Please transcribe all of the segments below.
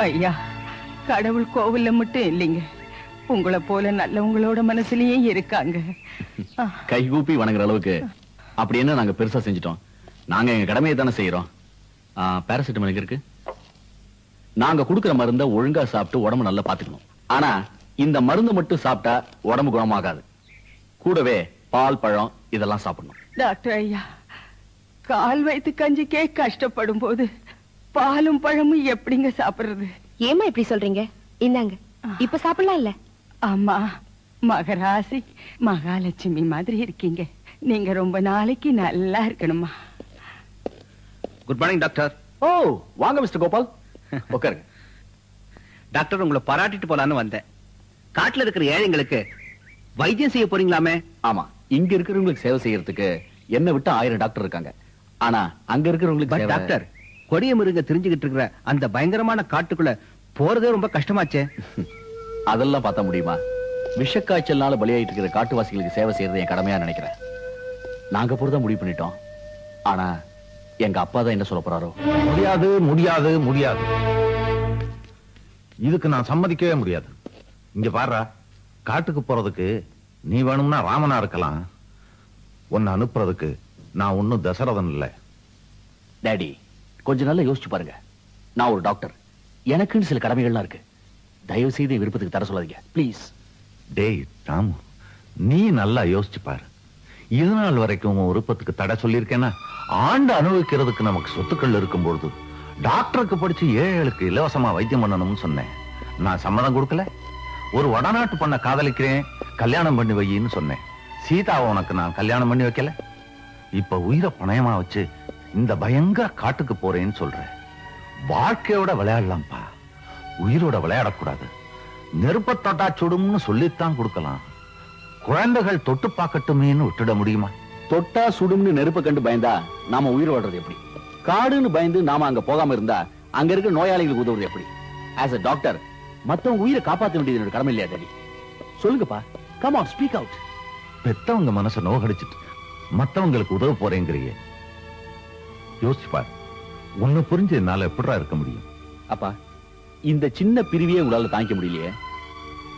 ஐயா, கடவுள் கோவில்ல மட்டும் இல்லைங்க, உங்களை போல நல்லவங்களோட மனசுலயே இருக்காங்க. கைகூப்பி வணங்குற அளவுக்கு அப்படி என்ன நாங்க பெருசா செஞ்சிட்டோம்? நாங்க எங்க கடமையை தானே செய்யறோம். பாராசிட்டமால் இருக்கு. நாங்க கொடுக்கிற மருந்த ஒழுங்கா சாப்பிட்டு உடம்பு நல்லா பாத்துக்கணும். ஆனா இந்த மருந்து மட்டும் சாப்பிட்டா உடம்பு குணமாகாது. கூடவே பால், பழம் இதெல்லாம் சாப்பிடணும். டாக்டர் ஐயா, கால் வைத்து கஞ்சிக்கே கஷ்டப்படும் போது பாலும் பழமும் எப்படிங்க சாப்பிடுறது? ஏமா இப்படி சொல்றீங்க? இந்தாங்க, இப்ப சாப்பிடலாம் இல்ல? ஆமா, மகராசி மகாலட்சுமி மாதிரி இருக்கீங்க. நீங்க ரொம்ப நாளைக்கு நல்லா இருக்கணுமா. Good morning doctor. ஓ, வாங்க மிஸ்டர் கோபால், உட்காருங்க. டாக்டர், உங்களை பாராட்டிட்டு போலான்னு வந்தேன். காட்டுல இருக்கிற ஏழைங்களுக்கு வைத்தியம் செய்ய போறீங்களாமே? ஆமா, இங்க இருக்கிறவங்களுக்கு சேவை செய்யறதுக்கு என்ன விட்டு 1000 டாக்டர் இருக்காங்க. ஆனா அங்க இருக்கிறவங்களுக்கு டாக்டர், கொடிய மிருங்க தெரிஞ்சுக்கிட்டு இருக்கிற அந்த பயங்கரமான காட்டுக்குள்ள போறதே ரொம்ப கஷ்டமாச்சே. அதெல்லாம் பார்த்தா முடியுமா? விஷக்காய்ச்சல்னால பலியாயிட்டு இருக்கிற காட்டுவாசிகளுக்கு சேவை செய்யறது என் கடமையா நினைக்கிறேன். நாங்க போறதா முடிவு பண்ணிட்டோம். ஆனா எங்க அப்பா தான் என்ன சொல்ல போறாரோ. முடியாது முடியாது முடியாது, இதுக்கு நான் சம்மதிக்கவே முடியாது. இங்க பாரு, காட்டுக்கு போறதுக்கு நீ வேணும்னா ராமனா இருக்கலாம், உன்னை அனுப்புறதுக்கு நான் ஒன்னும் தசரதன் இல்ல. டாடி, கொஞ்ச நாள்ல யோசிச்சு பாருங்க. நான் ஒரு டாக்டர், எனக்குன்னு சில கடமைகள்லாம் இருக்கு. தயவு செய்து விருப்பத்துக்கு தர சொல்லாதீங்க பிளீஸ். டேய் ராமு, நீ நல்லா யோசிச்சு பாரு. இது நாள் வரைக்கும் உன் விருப்பத்துக்கு தடை சொல்லியிருக்கேன்னா, ஆண்டு அனுபவிக்கிறதுக்கு நமக்கு சொத்துக்கள் இருக்கும் பொழுது டாக்டருக்கு படிச்சு ஏழைகளுக்கு இலவசமா வைத்தியம் பண்ணணும்னு சொன்னேன். நான் சம்மதம் கொடுக்கல. ஒரு வடநாட்டு பொண்ணை காதலிக்கிறேன், கல்யாணம் பண்ணி வையின்னு சொன்னேன். சீதாவை உனக்கு நான் கல்யாணம் பண்ணி வைக்கல. இப்ப உயிரை பணயமா வச்சு இந்த பயங்கர காட்டுக்கு போறேன்னு சொல்றேன். வாழ்க்கையோட விளையாடலாம்ப்பா, உயிரோட விளையாடக்கூடாது. நெருப்ப தொட்டா சுடும்னு சொல்லித்தான் கொடுக்கலாம். குழந்தைகள் தொட்டு பார்க்கட்டுமேன்னு விட்டுட முடியுமா? தொட்டா சுடும்னு நெருப்ப கண்டு பயந்தா நாம உயிர் வாழ்றது எப்படி? காடுன்னு பயந்து நாம அங்க போகாம இருந்தா அங்க இருக்க நோயாளிகளுக்கு உதவுறது எப்படி? ஆஸ் a டாக்டர் மத்தவங்க உயிரை காப்பாற்ற வேண்டியது என்னோட கடமை இல்லையா டாடி? சொல்லுங்கப்பா, கம் ஆன், ஸ்பீக் அவுட். பெத்தவங்க மனசை நோகடிச்சிட்டு மத்தவங்களுக்கு உதவ போறேங்கிறியே, யோசிச்சு பாரு. ஒண்ணு புரிஞ்சு என்னால எப்படிடா இருக்க முடியும்? அப்பா, இந்த சின்ன பிரிவியே உங்களால தாங்கிக்க முடியலையே.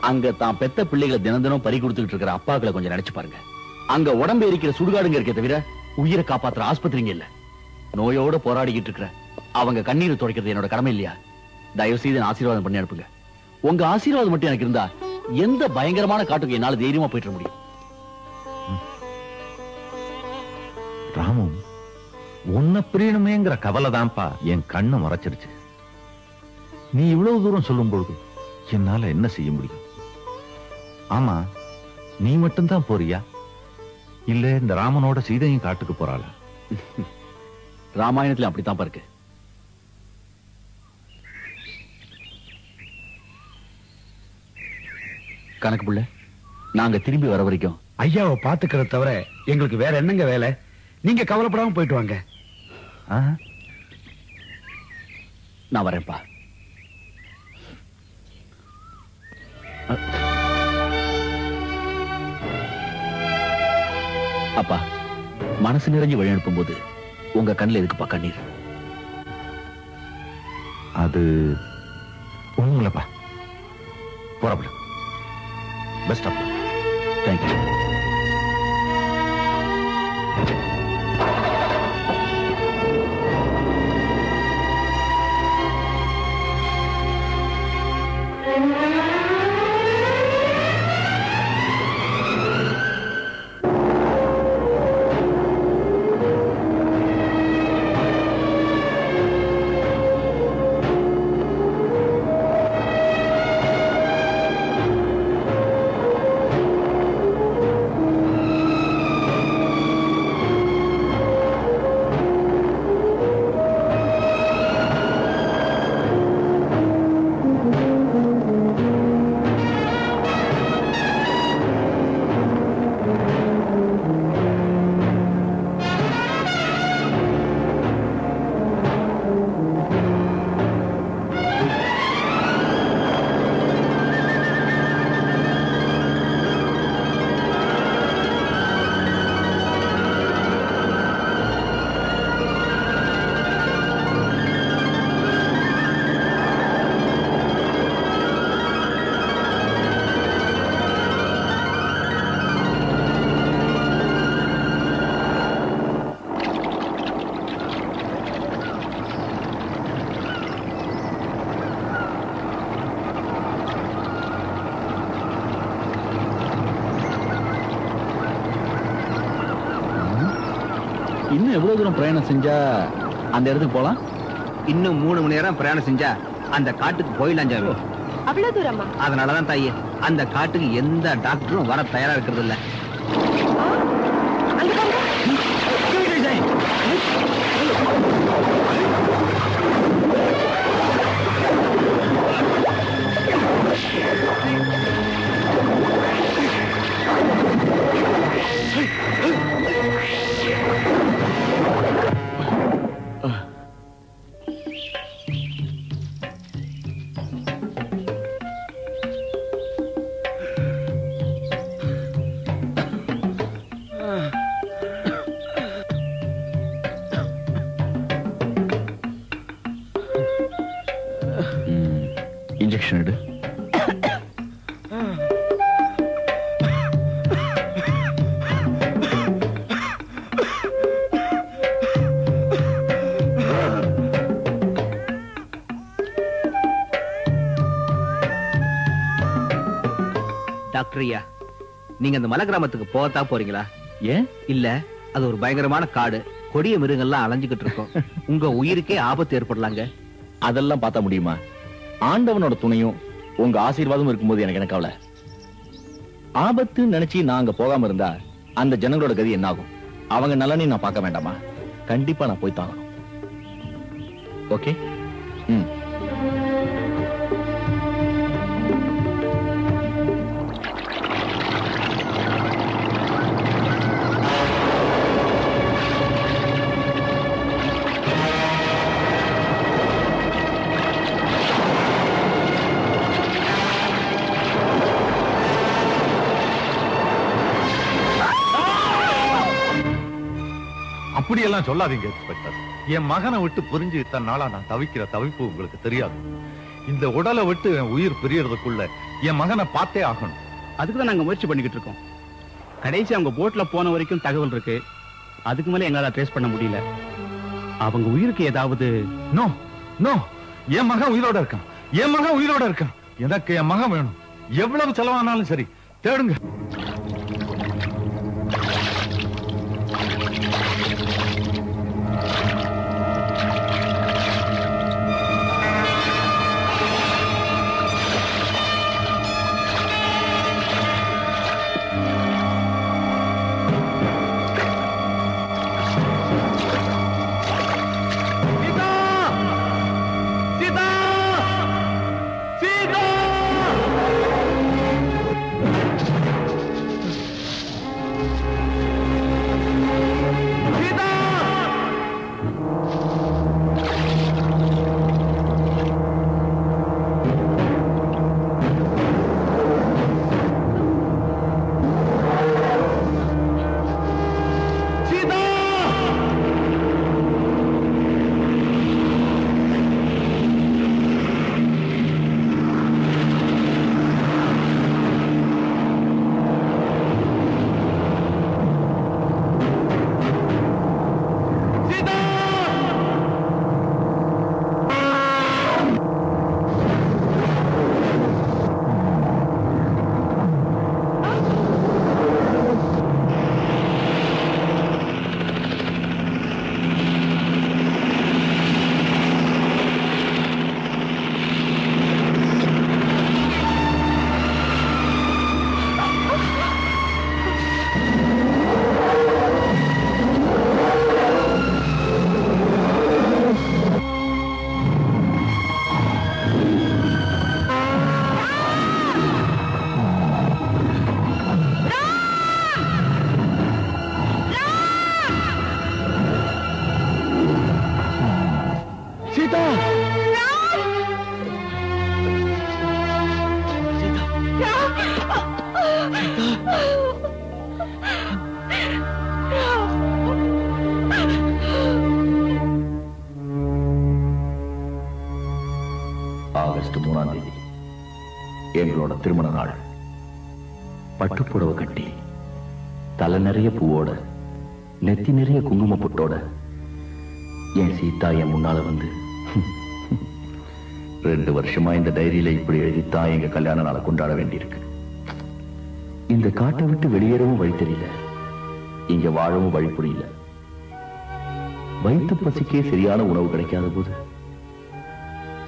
அங்க தான் பெத்த பிள்ளைகளை தினம் தினம் பறி கொடுத்துட்டு இருக்கிற அப்பாக்களை கொஞ்சம் நினைச்சு பாருங்க. அங்க உடம்பு எரிக்கிற சுடுகாடுங்க இருக்கே தவிர உயிரை காப்பாத்துற ஆஸ்பத்திரிங்க இல்ல. நோயோட போராடிக்கிட்டு இருக்கிற அவங்க கண்ணீரை துடைக்கிறது என்னோட கடமை இல்லையா? தயவு செய்து ஆசீர்வாதம் பண்ணி அனுப்புங்க. உங்க ஆசீர்வாதம் மட்டும் எனக்கு இருந்தா எந்த பயங்கரமான காட்டுக்கு என்னால தைரியமா போயிட்டு முடியும். ராமு, உன்னை பிரியணுமேங்கிற கவலை தான்ப்பா என் கண்ணு மறைச்சிருச்சு. நீ இவ்வளவு தூரம் சொல்லும் பொழுது என்னால என்ன செய்ய முடியும்? ஆமா, நீ மட்டும்தான் போறியா, இல்ல இந்த ராமனோட சீதையும் காட்டுக்கு போறாளா? ராமாயணத்துல அப்படித்தான் இருக்கு. கணக்கு புள்ள, நாங்க திரும்பி வர வரைக்கும் ஐயாவை பாத்துக்கிறத தவிர எங்களுக்கு வேற என்னங்க வேலை? நீங்க கவலைப்படாம போயிட்டு வாங்க. நான் வரேன்ப்பா. அப்பா, மனசு நிறைஞ்சு வழி அனுப்பும் போது உங்க கண்ணில் எதுக்குப்பா கண்ணீர்? அது ஒண்ணுங்களப்பா. புறப்படு. Best of luck. தேங்க்யூ. இன்னும் எவ்வளவு தூரம் பிரயாணம் செஞ்சா அந்த இடத்துக்கு போலாம்? இன்னும் 3 மணி நேரம் பிரயாணம் செஞ்சா அந்த காட்டுக்கு போயிடலாம் சாமி. அவ்வளவு தூரமா? அதனாலதான் தாயே அந்த காட்டுக்கு எந்த டாக்டரும் வர தயாரா இருக்கிறது இல்ல. இன்ஜெக்ஷன் எடு. டாக்டர் ஐயா, நீங்க அந்த மலை கிராமத்துக்கு போகத்தான் போறீங்களா? ஏன்? இல்ல, அது ஒரு பயங்கரமான காடு, கொடிய மிருகங்கள்லாம் அலைஞ்சுக்கிட்டு இருக்கோம். உங்க உயிருக்கே ஆபத்து ஏற்படலாங்க. அதெல்லாம் பார்த்தா முடியுமா? ஆண்டவனோட துணையும் உங்க ஆசீர்வாதம் இருக்கும்போது எனக்கு என்ன கவலை? ஆபத்து நினைச்சு நான் அங்க போகாம இருந்தா அந்த ஜனங்களோட கதி என்ன ஆகும்? அவங்க நலனையும் நான் பார்க்க வேண்டாமா? கண்டிப்பா நான் போய் தாங்கணும். ஓகே? ம். அப்படியெல்லாம் சொல்லாதீங்க இன்ஸ்பெக்டர். என் மகனை விட்டு புரிஞ்சு இத்தனை நாளா நான் தவிக்கிற தவிப்பு உங்களுக்கு தெரியாது. இந்த உடலை விட்டு என் உயிர் பிரியறதுக்குள்ள என் மகனை பார்த்தே ஆகணும். அதுக்குதான் நாங்க முயற்சி பண்ணிக்கிட்டு இருக்கோம். கடைசி அவங்க போட்ல போன வரைக்கும் தகவல் இருக்கு. அதுக்கு மேல எங்களால ட்ரேஸ் பண்ண முடியல. அவங்க உயிருக்கு ஏதாவது? நோ நோ, என் மகன் உயிரோட இருக்கான். என் மகன் உயிரோட இருக்கான். எனக்கு என் மகன் வேணும். எவ்வளவு செலவானாலும் சரி, தேடுங்க. ஆகஸ்ட் 3ஆம் தேதி எங்களோட திருமண நாள். பட்டுப்புடவை கட்டி, தலை நிறைய பூவோட, நெத்தி நிறைய குங்கும பொட்டோட என் சீதா என் முன்னால வந்து 2 வருஷமா இந்த டைரியில இப்படி எழுதித்தான் எங்க கல்யாண நாளை கொண்டாட வேண்டியிருக்கு. இந்த காட்டை விட்டு வெளியேறவும் வழி தெரியல, இங்க வாழவும் வழி புரியல. வயிற்று பசிக்கே சரியான உணவு கிடைக்காத போது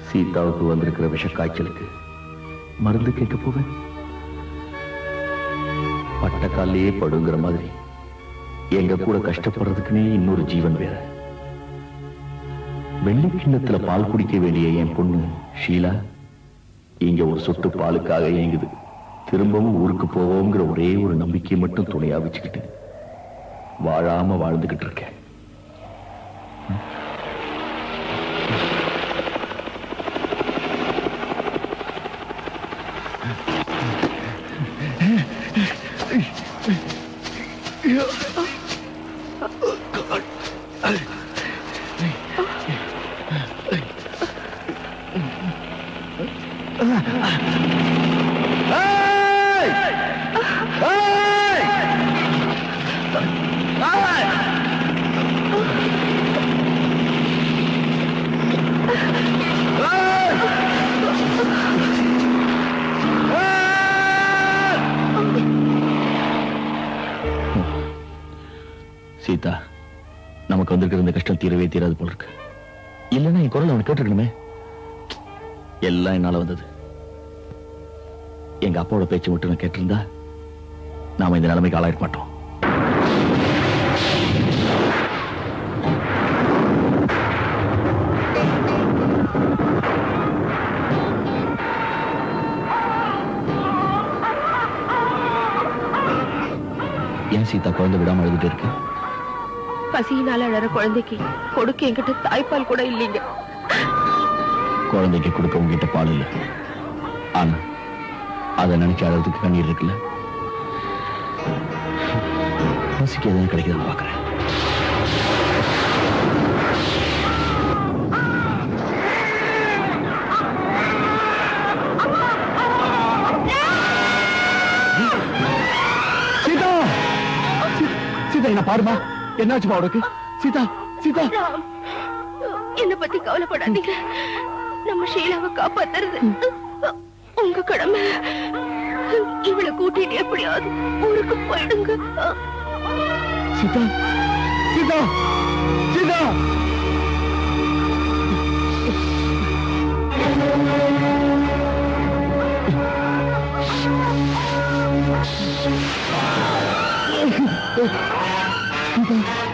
சீதாவுக்கு வந்திருக்கிற விஷ காய்ச்சலுக்கு மருந்து கேட்க போவேன். பட்ட காலையே படுங்கிற மாதிரி எங்க கூட கஷ்டப்படுறதுக்குன்னே இன்னொரு ஜீவன் வேற. வெள்ளி கிண்ணத்துல பால் குடிக்க வேண்டிய என் பொண்ணு ஷீலா இங்க ஒரு சொட்டு பாலுக்காக ஏங்குது. திரும்பவும் ஊருக்கு போவோங்கிற ஒரே ஒரு நம்பிக்கையை மட்டும் துணையா வச்சுக்கிட்டு வாழாம வாழ்ந்துகிட்டு இருக்கேன். சீதா, நமக்கு வந்திருக்கிற இந்த கஷ்டம் தீரவே தீராது போல இருக்கு. இல்லைன்னா என் குரல் அவன் கேட்டிருக்கணுமே. எல்லாம் என்னால வந்தது. எங்க அப்பாவோட பேச்சு மட்டும் நான் கேட்டிருந்தா நாம இந்த நிலைமைக்கு ஆளாயிருக்க மாட்டோம். ஏன் சீதா குழந்தை விடாம அழுதுட்டு இருக்கு? பசியினால அழற குழந்தைக்கு கொடுக்க என்கிட்ட தாய்ப்பால் கூட இல்லைங்க. குழந்தைக்கு கொடுக்க உங்ககிட்ட பால் இல்ல, ஆனா அதை நினைச்சு அழறதுக்கு கண்ணீர் இருக்குல்ல. பசிக்கு எதுவும் கிடைக்குதுன்னு பாக்குறேன். சீதா, சீதா என்ன பாருமா, என்னாச்சுமா உனக்கு? சீதா, சீதா, என்ன பத்தி கவலைப்படாதீங்க. நம்ம ஷீலாவை காப்பாத்துறது உங்க கடமை. இவளை கூட்டிட்டு எப்படியாவது ஊருக்கு போயிடுங்க. சீதா, சீதா, சீதா.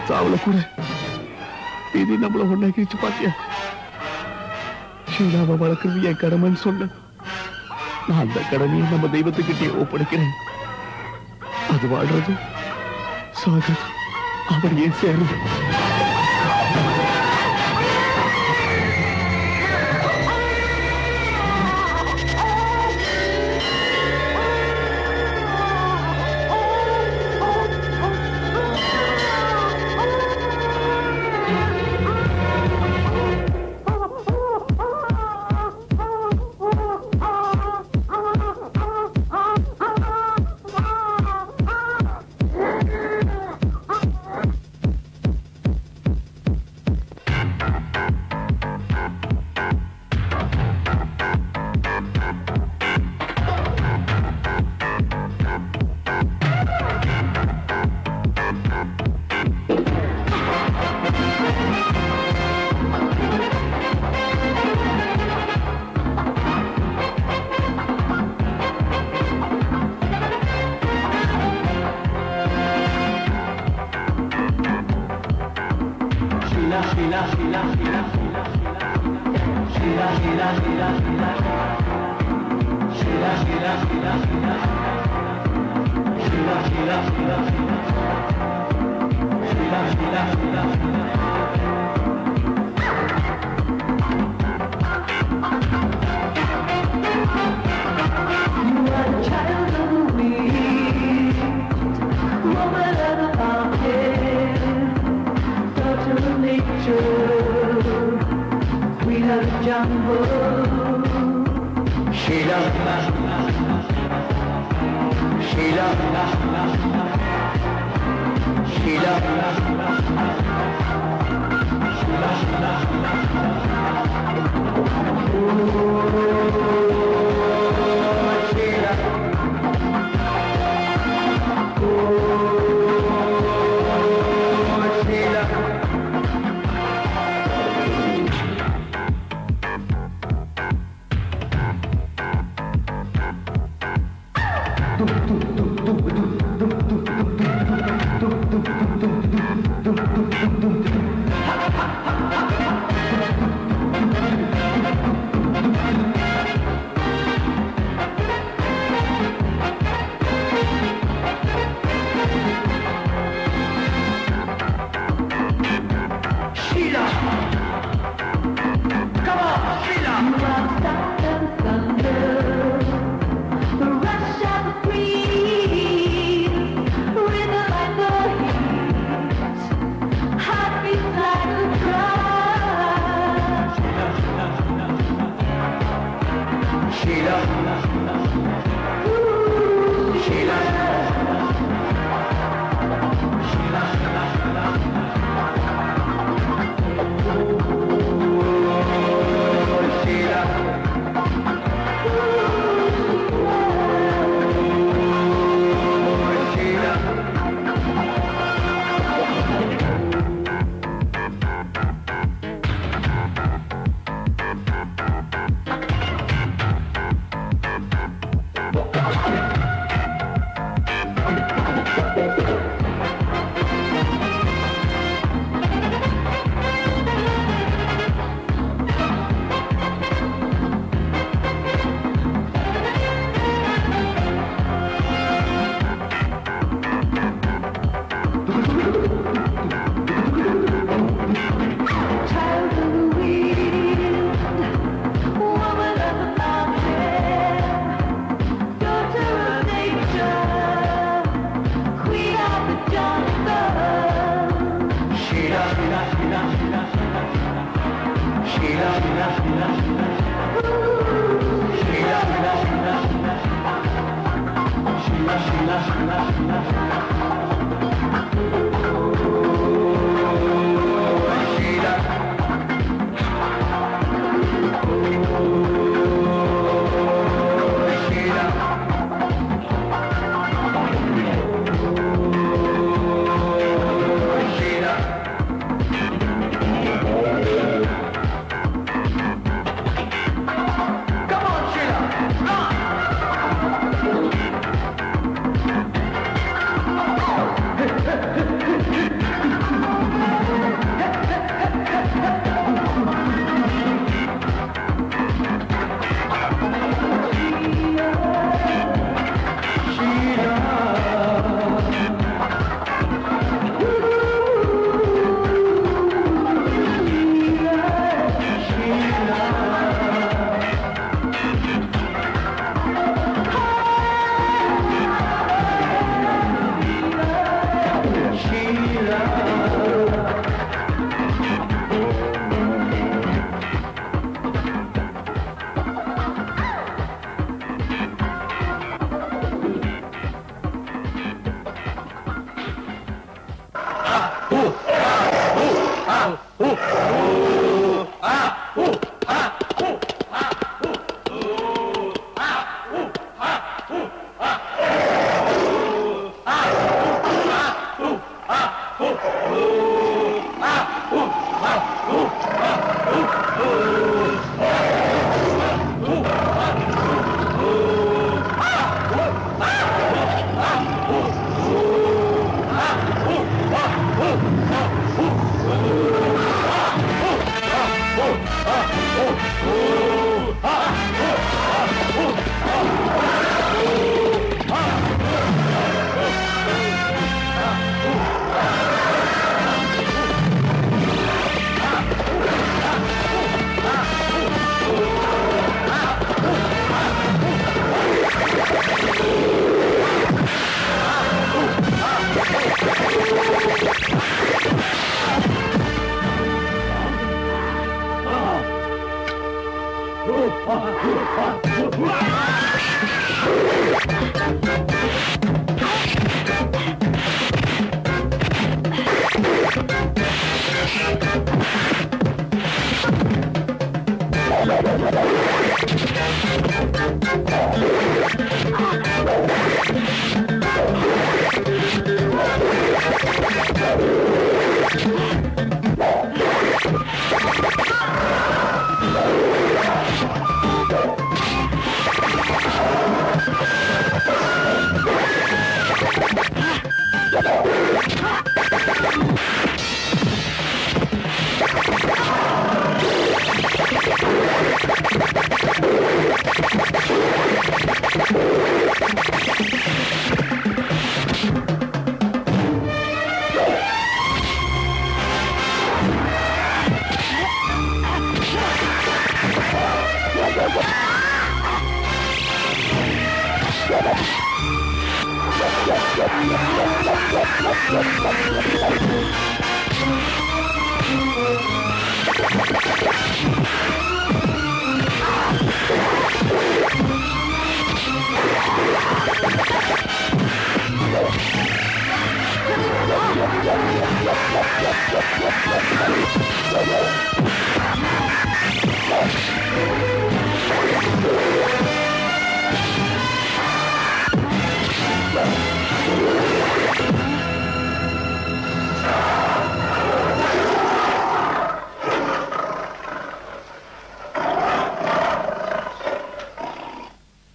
சாவல கூட இது நம்மள ஒண்ணாக்கிச்சு பாத்தியா? ஷீலாவை வளர்க்கறது என் கடமைன்னு சொன்ன நான் அந்த கடமையை நம்ம தெய்வத்துக்கிட்டே ஒப்படைக்கிறேன். அது வாழ்றது சாகிறது அவரையே சேரும்.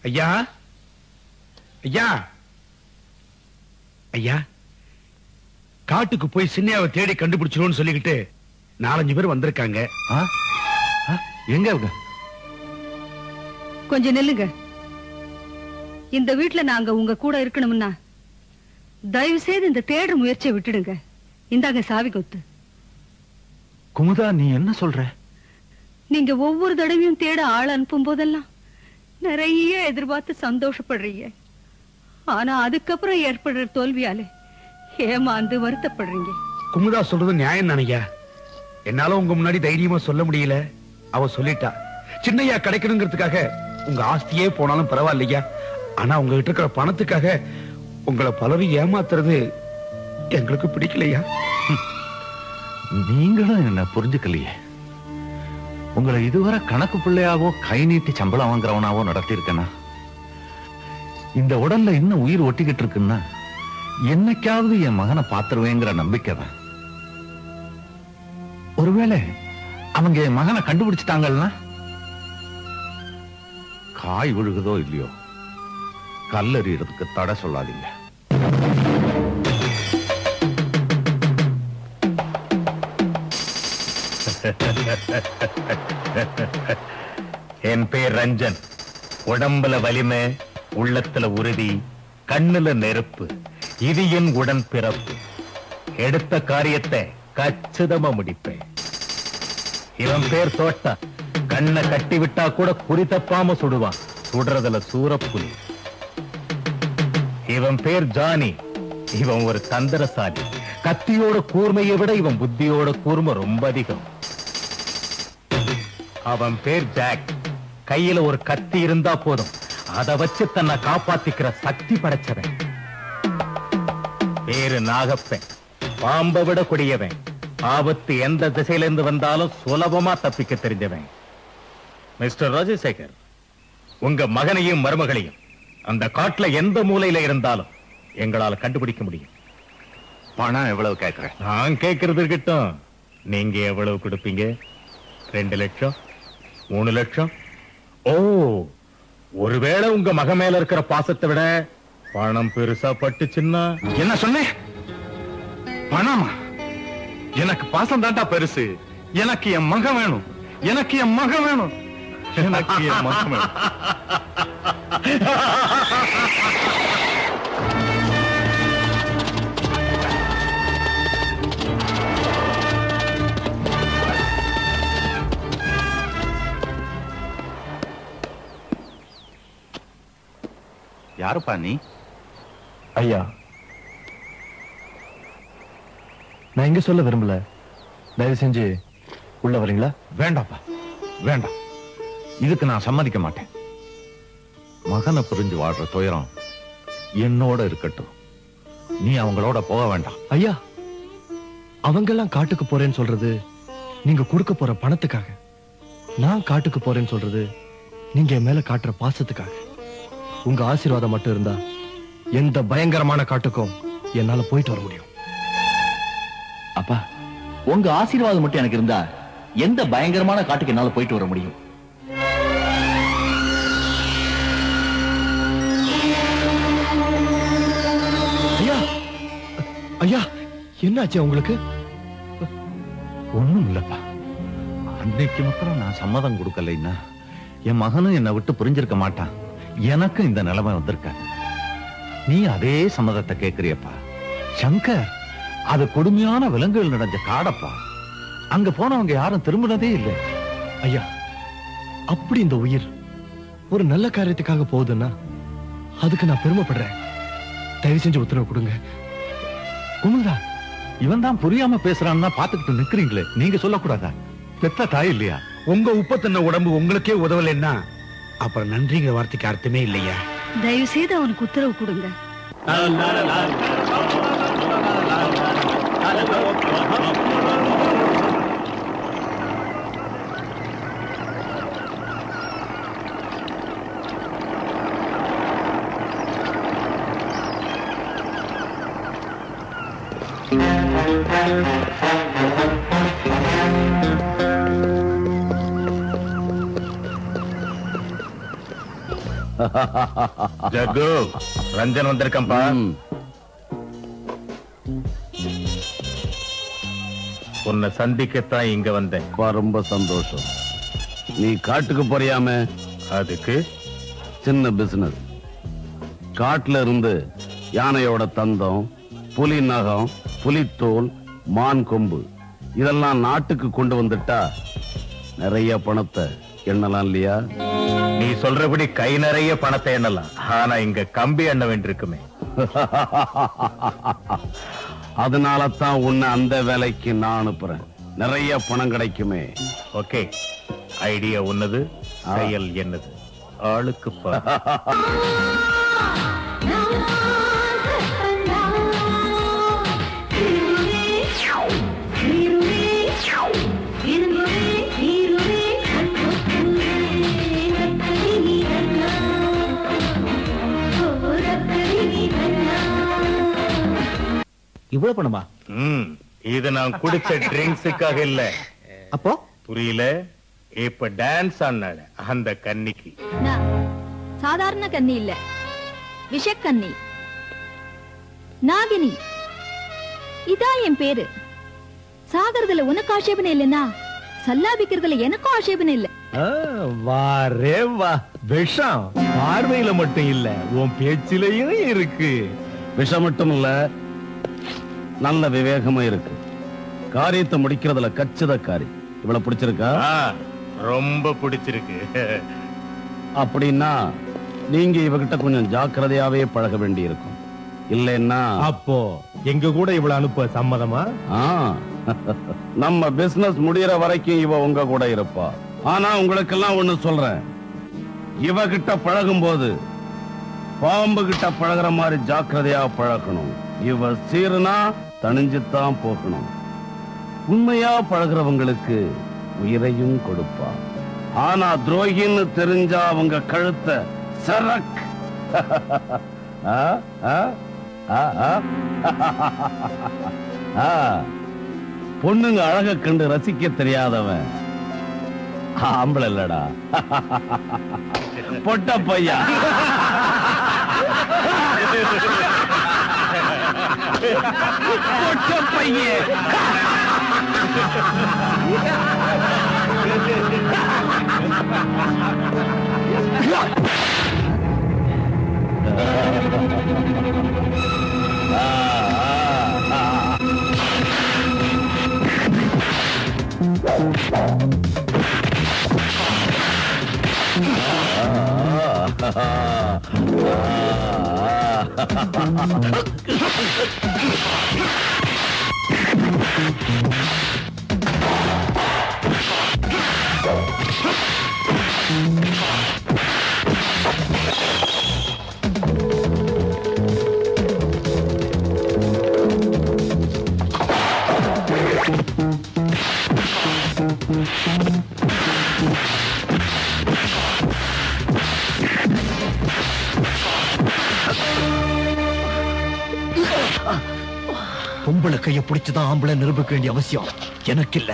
ஐயா ஐயா ஐயா, காட்டுக்கு போய் சின்னையாவை தேடி கண்டுபிடிச்சிருவோம்னு சொல்லிக்கிட்டு 4-5 பேர் வந்திருக்காங்க. எங்க இருக்க? கொஞ்சம் நில்லுங்க. இந்த வீட்டுல நாங்க உங்க கூட இருக்கணும்னா தயவு செய்து இந்த தேடுற முயற்சியை விட்டுடுங்க. இந்தாங்க சாவி கொத்து. குமுதா, நீ என்ன சொல்ற? நீங்க ஒவ்வொரு தடவையும் தேட ஆள் அனுப்பும் போதெல்லாம் நிறைய எதிர்பார்த்து சந்தோஷப்படுறீங்க. ஆனா அதுக்கப்புறம் ஏற்படுற தோல்வியால ஏமாந்து வருத்தப்படுறீங்க. குமுதா சொல்றது நியாயம் தானையா. என்னால உங்க முன்னாடி தைரியமா சொல்ல முடியல. அவ சொல்லிட்டா. சின்னையா கிடைக்கணுங்கிறதுக்காக உங்க ஆஸ்தியே போனாலும் பரவாயில்லையா, ஆனா உங்ககிட்ட இருக்கிற பணத்துக்காக உங்களை பலரும் ஏமாத்துறது எங்களுக்கு பிடிக்கலையா. நீங்களும் என்ன புரிஞ்சுக்கலையே. உங்களை இதுவரை கணக்கு பிள்ளையாவோ கை நீட்டி சம்பளம் வாங்குறவனாவோ நடத்தி இருக்கேனா? இந்த உடல்ல இன்னும் உயிர் ஒட்டிக்கிட்டு இருக்குன்னா என்னைக்காவது என் மகனை பாத்துருவேங்கிற நம்பிக்கை தான். ஒருவேளை அவங்க என் மகனை கண்டுபிடிச்சிட்டாங்கன்னா, காய் விழுகுதோ இல்லையோ கல்லறியறதுக்கு தடை சொல்லாதீங்க. என் பேர் ரஞ்சன். உடம்புல வலிமை, உள்ளத்துல உறுதி, கண்ணுல நெருப்பு. இது என் உடன் பிறப்பு. எடுத்த காரியத்தை கச்சிதமா முடிப்பேன். இவன் பேர் தோட்டா. கண்ணை கட்டி விட்டா கூட குறி தப்பாம சுடுவான். சுடுறதுல சூரப்புலி. இவன் பேர் ஜானி. இவன் ஒரு தந்திரசாலி. கத்தியோட கூர்மையை விட இவன் புத்தியோட கூர்மை ரொம்ப அதிகம். அவன் பேர் ஜாக். கையில ஒரு கத்தி இருந்தா போதும், அதை வச்சு தன்னை காப்பாத்திக்கிற சக்தி படைச்சவன். பேரு நாகப்பன். பாம்பை விட கொடியவன். ஆபத்து எந்த திசையில இருந்து வந்தாலும் சுலபமா தப்பிக்க தெரிஞ்சவன். மிஸ்டர் ராஜசேகர், உங்க மகனையும் மருமகளையும் அந்த காட்டுல எந்த மூலையில இருந்தாலும் எங்களால கண்டுபிடிக்க முடியும். பணம் எவ்வளவு கேட்கிறேன்? நான் கேட்கறது இருக்கட்டும். நீங்க எவ்வளவு கொடுப்பீங்க? 2 லட்சம், 3 லட்சம்? ஓ, ஒருவேளை உங்க மக மேல இருக்கிற பாசத்தை விட பணம் பெருசா பட்டுச்சுன்னா? என்ன சொன்னேன்? பணமா? எனக்கு பாசம் தாண்டா பெருசு. எனக்கு என் மகன் வேணும். எனக்கு என் மகன் வேணும். எனக்கு என் மகன் வேணும். யாருப்பா நீ? ஐயா, நான் எங்க சொல்ல விரும்பல. தயவு செஞ்சு உள்ள வரீங்களா? வேண்டாப்பா, வேண்டாம். இதுக்கு நான் சம்மதிக்க மாட்டேன். மகனை புரிஞ்சு வாழ்ற துயரம் என்னோட இருக்கட்டும். நீ அவங்களோட போக வேண்டாம். ஐயா, அவங்கெல்லாம் காட்டுக்கு போறேன்னு சொல்றது நீங்க கொடுக்க போற பணத்துக்காக. நான் காட்டுக்கு போறேன்னு சொல்றது நீங்க என் மேல காட்டுற பாசத்துக்காக. உங்க ஆசீர்வாதம் மட்டும் இருந்தா எந்த பயங்கரமான காட்டுக்கும் என்னால போயிட்டு வர முடியும். அப்பா, உங்க ஆசீர்வாதம் மட்டும் எனக்கு இருந்தா எந்த பயங்கரமான காட்டுக்கு என்னால போயிட்டு வர முடியும். ஐயா, ஐயா, என்னாச்சு உங்களுக்கு? ஒண்ணும் இல்லப்பா. அன்னைக்கு மாத்திரம் நான் சம்மதம் கொடுக்கலைன்னா என் மகனும் என்னை விட்டு புரிஞ்சிருக்க மாட்டான். எனக்கு இந்த நிலைமை வந்திருக்க. நீ அதே சம்மதத்தை கேட்கிறியப்பா. சங்கர், அது கொடுமையான விலங்குகள் நடந்த காடப்பா. அங்க போனவங்க யாரும் திரும்பினதே இல்லை. ஐயா, அப்படி இந்த உயிர் ஒரு நல்ல காரியத்துக்காக போகுதுன்னா அதுக்கு நான் பெருமைப்படுறேன். தயவு செஞ்சு உத்தரவு கொடுங்க. குமுதா இவன் தான் புரியாம பேசுறான்னு பாத்துக்கிட்டு நிக்கிறீங்களே, நீங்க சொல்லக்கூடாதா? பெத்த தாய் இல்லையா? உங்க உப்பு தின்ன உடம்பு உங்களுக்கே உதவலைன்னா அப்புறம் நன்றிங்கிற வார்த்தைக்கு அர்த்தமே இல்லையா? தயவு செய்து அவனுக்கு உத்தரவு கொடுங்க. ஜக்கு, ரஞ்சன் வந்திருக்கம்பா. உன்னை சந்திக்கத்தான் இங்க வந்தேன். ரொம்ப சந்தோஷம். நீ காட்டுக்கு போறியாமே? அதுக்கு சின்ன பிசினஸ். காட்டுல இருந்து யானையோட தந்தம், புலி நகம், புலித்தோல், மான் கொம்பு இதெல்லாம் நாட்டுக்கு கொண்டு வந்துட்டா நிறைய பணத்தை எண்ணலாம் இல்லையா? நீ சொல்றபடி கை நிறைய பணத்தை எண்ணலாம். ஆனா இங்க கம்பி எண்ண வேண்டியிருக்குமே. அதனால தான் உன்னை அந்த வேலைக்கு நான் அனுப்புறேன். நிறைய பணம் கிடைக்குமே. ஓகே, ஐடியா உன்னது, செயல் என்னது? ஆளுக்கு இவ்வளவு பணமா? இது நான் குடிச்ச ட்ரிங்க்ஸுக்காக இல்ல. அப்போ புரியல? இப்ப டான்ஸ் ஆனால அந்த கன்னிக்கு. சாதாரண கன்னி இல்ல, விஷக்கன்னி, நாகினி. இதான் என் பேரு. சாகறதுல உனக்கு ஆட்சேபனை இல்லைன்னா சல்லாபிக்கிறதுல எனக்கும் ஆட்சேபனை இல்ல. வாரே வா. விஷம் பார்வையில மட்டும் இல்ல, உன் பேச்சிலையும் இருக்கு. விஷம் மட்டும் இல்ல, நல்ல விவேகமா இருக்கு. காரியத்தை முடிக்கிறதுல கச்சிதக்காரி. இவ்வளவு பிடிச்சிருக்கா? ரொம்ப பிடிச்சிருக்கு. அப்படின்னா நீங்க இவகிட்ட கொஞ்சம் ஜாக்கிரதையாவே பழக வேண்டி இருக்கும். இல்லைன்னா அப்போ எங்க கூட இவ்வளவு அனுப்ப சம்மதமா? நம்ம பிசினஸ் முடியற வரைக்கும் இவ உங்க கூட இருப்பா. ஆனா உங்களுக்கெல்லாம் ஒண்ணு சொல்றேன், இவகிட்ட பழகும் போது பாம்பு கிட்ட பழகுற மாதிரி ஜாக்கிரதையா பழக்கணும். இவ சீருனா தணிஞ்சுத்தான் போகணும். உண்மையா பழகுறவங்களுக்கு உயிரையும் கொடுப்பா. ஆனா துரோகின்னு தெரிஞ்சா அவங்க கழுத்தை சரக். பொண்ணுங்க அழக கண்டு ரசிக்க தெரியாதவன் ஆம்பளை இல்லடா, பொட்ட பையா. பொட்ட பையன். பொம்பளை கைய பிடிச்சுதான் ஆம்பளை நிரூபிக்க வேண்டிய அவசியம் எனக்கு இல்ல.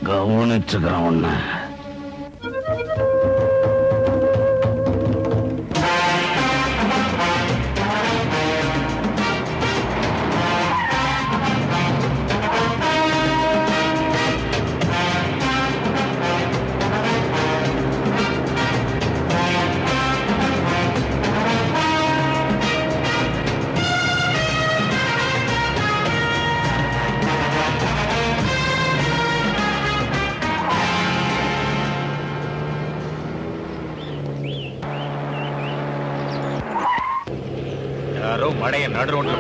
கவனிச்சுக்கிறேன் உன்ன. யாரோ மடைய நடு ரோட்ல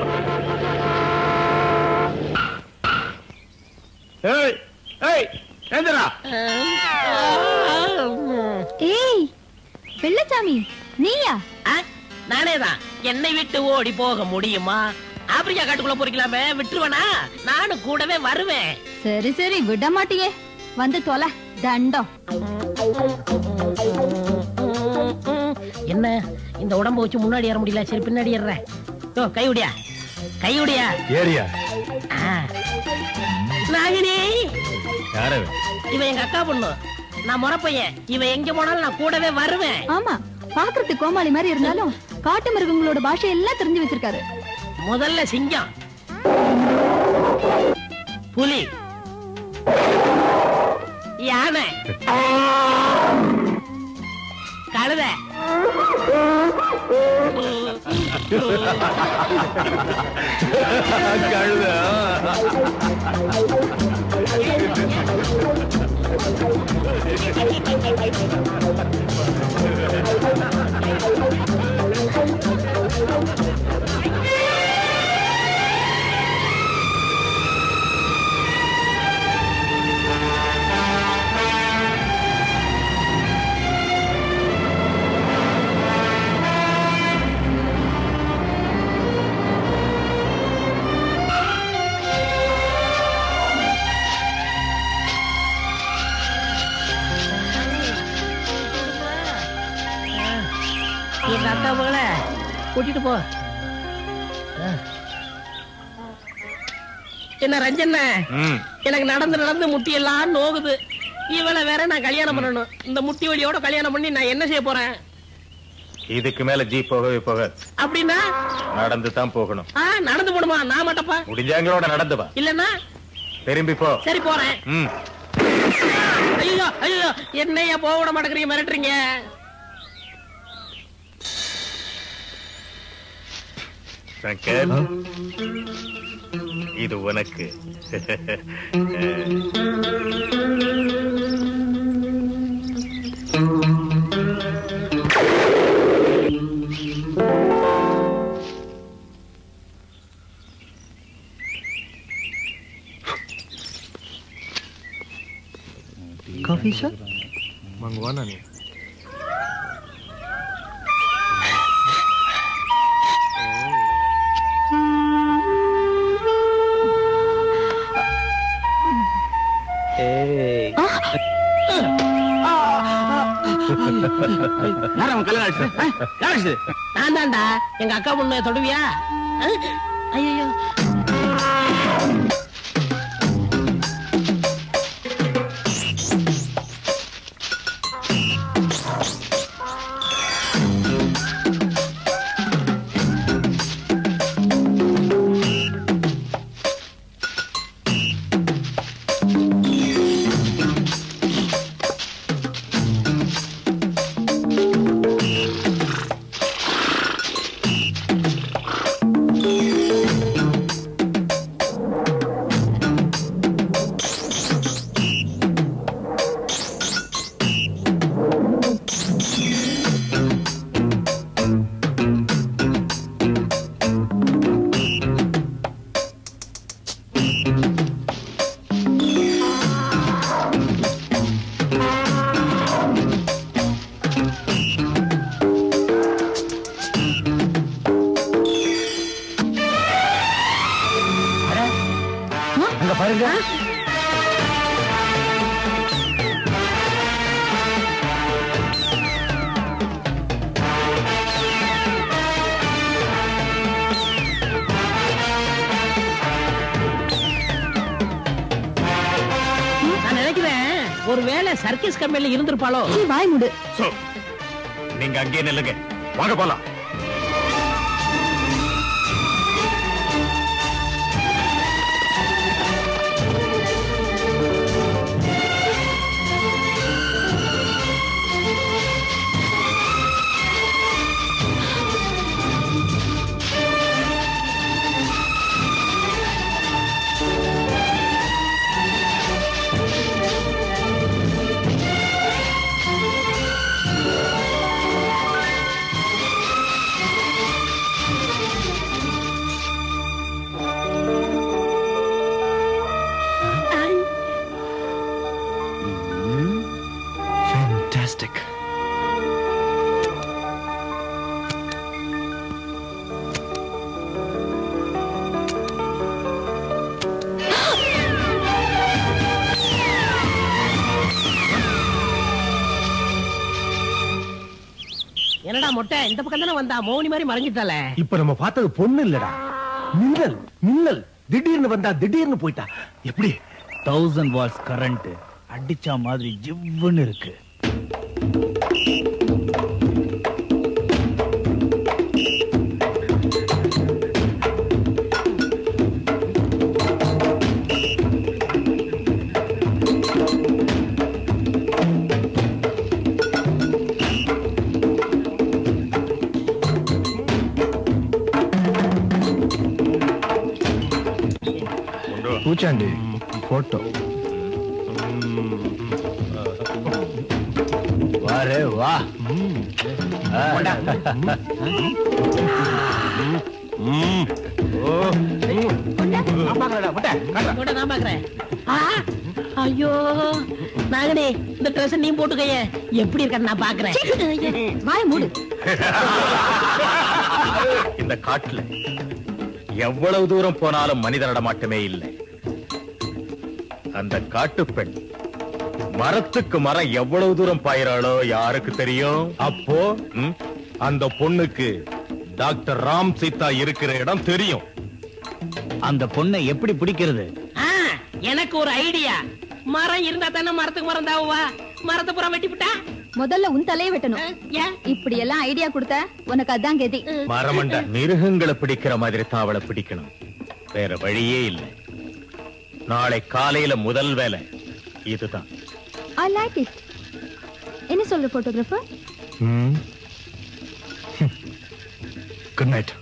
ஏய் வெள்ளச்சாமி நீயா? நானேதான். என்னை விட்டு ஓடி போக முடியுமா? ஆப்பிரிக்கா காட்டுக்குள்ள போறீங்களாமே, விட்டுருவனா? நானும் கூடவே வருவேன். சரி சரி விட மாட்டியே, வந்து தொலை தண்டம். என்ன இந்த உடம்ப வச்சு முன்னாடி ஏற முடியல, சரி பின்னாடி ஏறேன். கையுடியா கையுடியா ஏரியா நாகினி. யாரு இவ எங்க அக்கா பொண்ணு, நான் முறப்பையன். இவ எங்க போனாலும் நான் கூடவே வருவேன். ஆமா, பாக்குறதுக்கு கோமாளி மாதிரி இருந்தாலும் காட்டு மிருகங்களோட பாஷை எல்லாம் தெரிஞ்சு வச்சிருக்காரு. முதல்ல சிங்கம், புலி, யானை, கழுதை, எங்க அக்கா போல கூட்டிட்டு போ. என்ன ரஞ்சன்ன, எனக்கு நடந்து நடந்து முட்டி எல்லாம் நோகுது. இவளை வேற நான் கல்யாணம் பண்ணணும். இந்த முட்டி வலியோட கல்யாணம் பண்ணி நான் என்ன செய்ய போறேன்? இதுக்கு மேல ஜீப் போகவே போக. அப்படின்னா நடந்து தான் போகணும். நடந்து போடுமா? நான் மாட்டப்பா. முடிஞ்சவங்களோட நடந்து வா. இல்லன்னா திரும்பி போ. சரி போறேன். ஐயோ ஐயோ, என்னையா போக விட மாட்டேங்கிறீங்க, மிரட்டுறீங்க. சங்கர், இது உனக்கு. कॉफी सर मंगवाना नहीं। நான் தான்டா. எங்க அக்கா பொண்ணு தொடுவியா? ஐயோ ஒருவேளை சர்க்கஸ் கம்பெனில இருந்திருப்பாளோ? வாய் மூடு. நீங்க அங்கே நில்லுங்க, வாங்க போலாம். மொட்டை இந்த பக்கம் தானே வந்தா மௌனி மாதிரி மறைஞ்சிட்டால. இப்ப நம்ம பார்த்தது பொண்ணு இல்லடா, மின்னல். மின்னல் திடீர்னு வந்தா திடீர்னு போயிட்டா. எப்படி 1000 வாட்ஸ் கரண்ட் அடிச்சா மாதிரி ஜிவ்வுன்னு இருக்கு. பூச்சாண்டி போட்டோ வாரே வா. நான் பாக்குறேன். ஐயோ நாகனே, இந்த ட்ரெஸ் நீ போட்டுக்கைய எப்படி இருக்க நான் பாக்குறேன். வாய மூடு. இந்த காட்டுல எவ்வளவு தூரம் போனாலும் மனித நடமாட்டமே இல்லை. அந்த காட்டு பெண் மரத்துக்கு மரம் எவ்வளவு தூரம் பாயிறாளோ யாருக்கு தெரியும்? அப்போ அந்த பொண்ணுக்கு டாக்டர் ராம் சீதா இருக்கிற இடம் தெரியும். அந்த பொண்ணை எப்படி பிடிக்கிறது? எனக்கு ஒரு ஐடியா. மரம் இருந்தா தானே மரத்துக்கு மரம் தாவா. மரத்தை புறம் வெட்டி விட்டா முதல்ல உன் தலையை வெட்டணும். இப்படி எல்லாம் ஐடியா கொடுத்த உனக்கு அதான் கதி. மரமண்ட மிருகங்களை பிடிக்கிற மாதிரி தான் அவளை பிடிக்கணும். வேற வழியே இல்லை. நாளை காலையில முதல் வேலை இதுதான். I like it. என்ன சொல்ற போட்டோகிராஃபர்? Good night.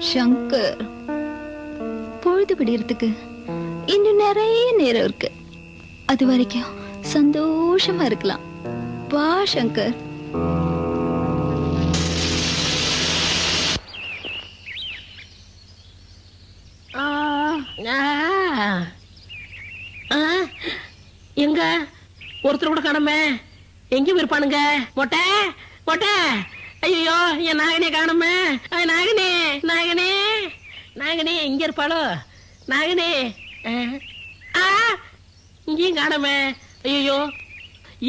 சங்கர், பொழுது விடியறதுக்கு இன்னும் நிறைய நேரம் இருக்கு. அது வரைக்கும் சந்தோஷமா இருக்கலாம். வா சங்கர். எங்க ஒருத்தர் கூட காணுமே. எங்கேயும் இருப்பானுங்க. மொட்டை மொட்டை. ஐயோ என் நாகனே காணுமே. நாகனே நாகனே நாகனே எங்க இருப்பாளோ? நாகனே இங்கேயும் காணுமே. ஐயோ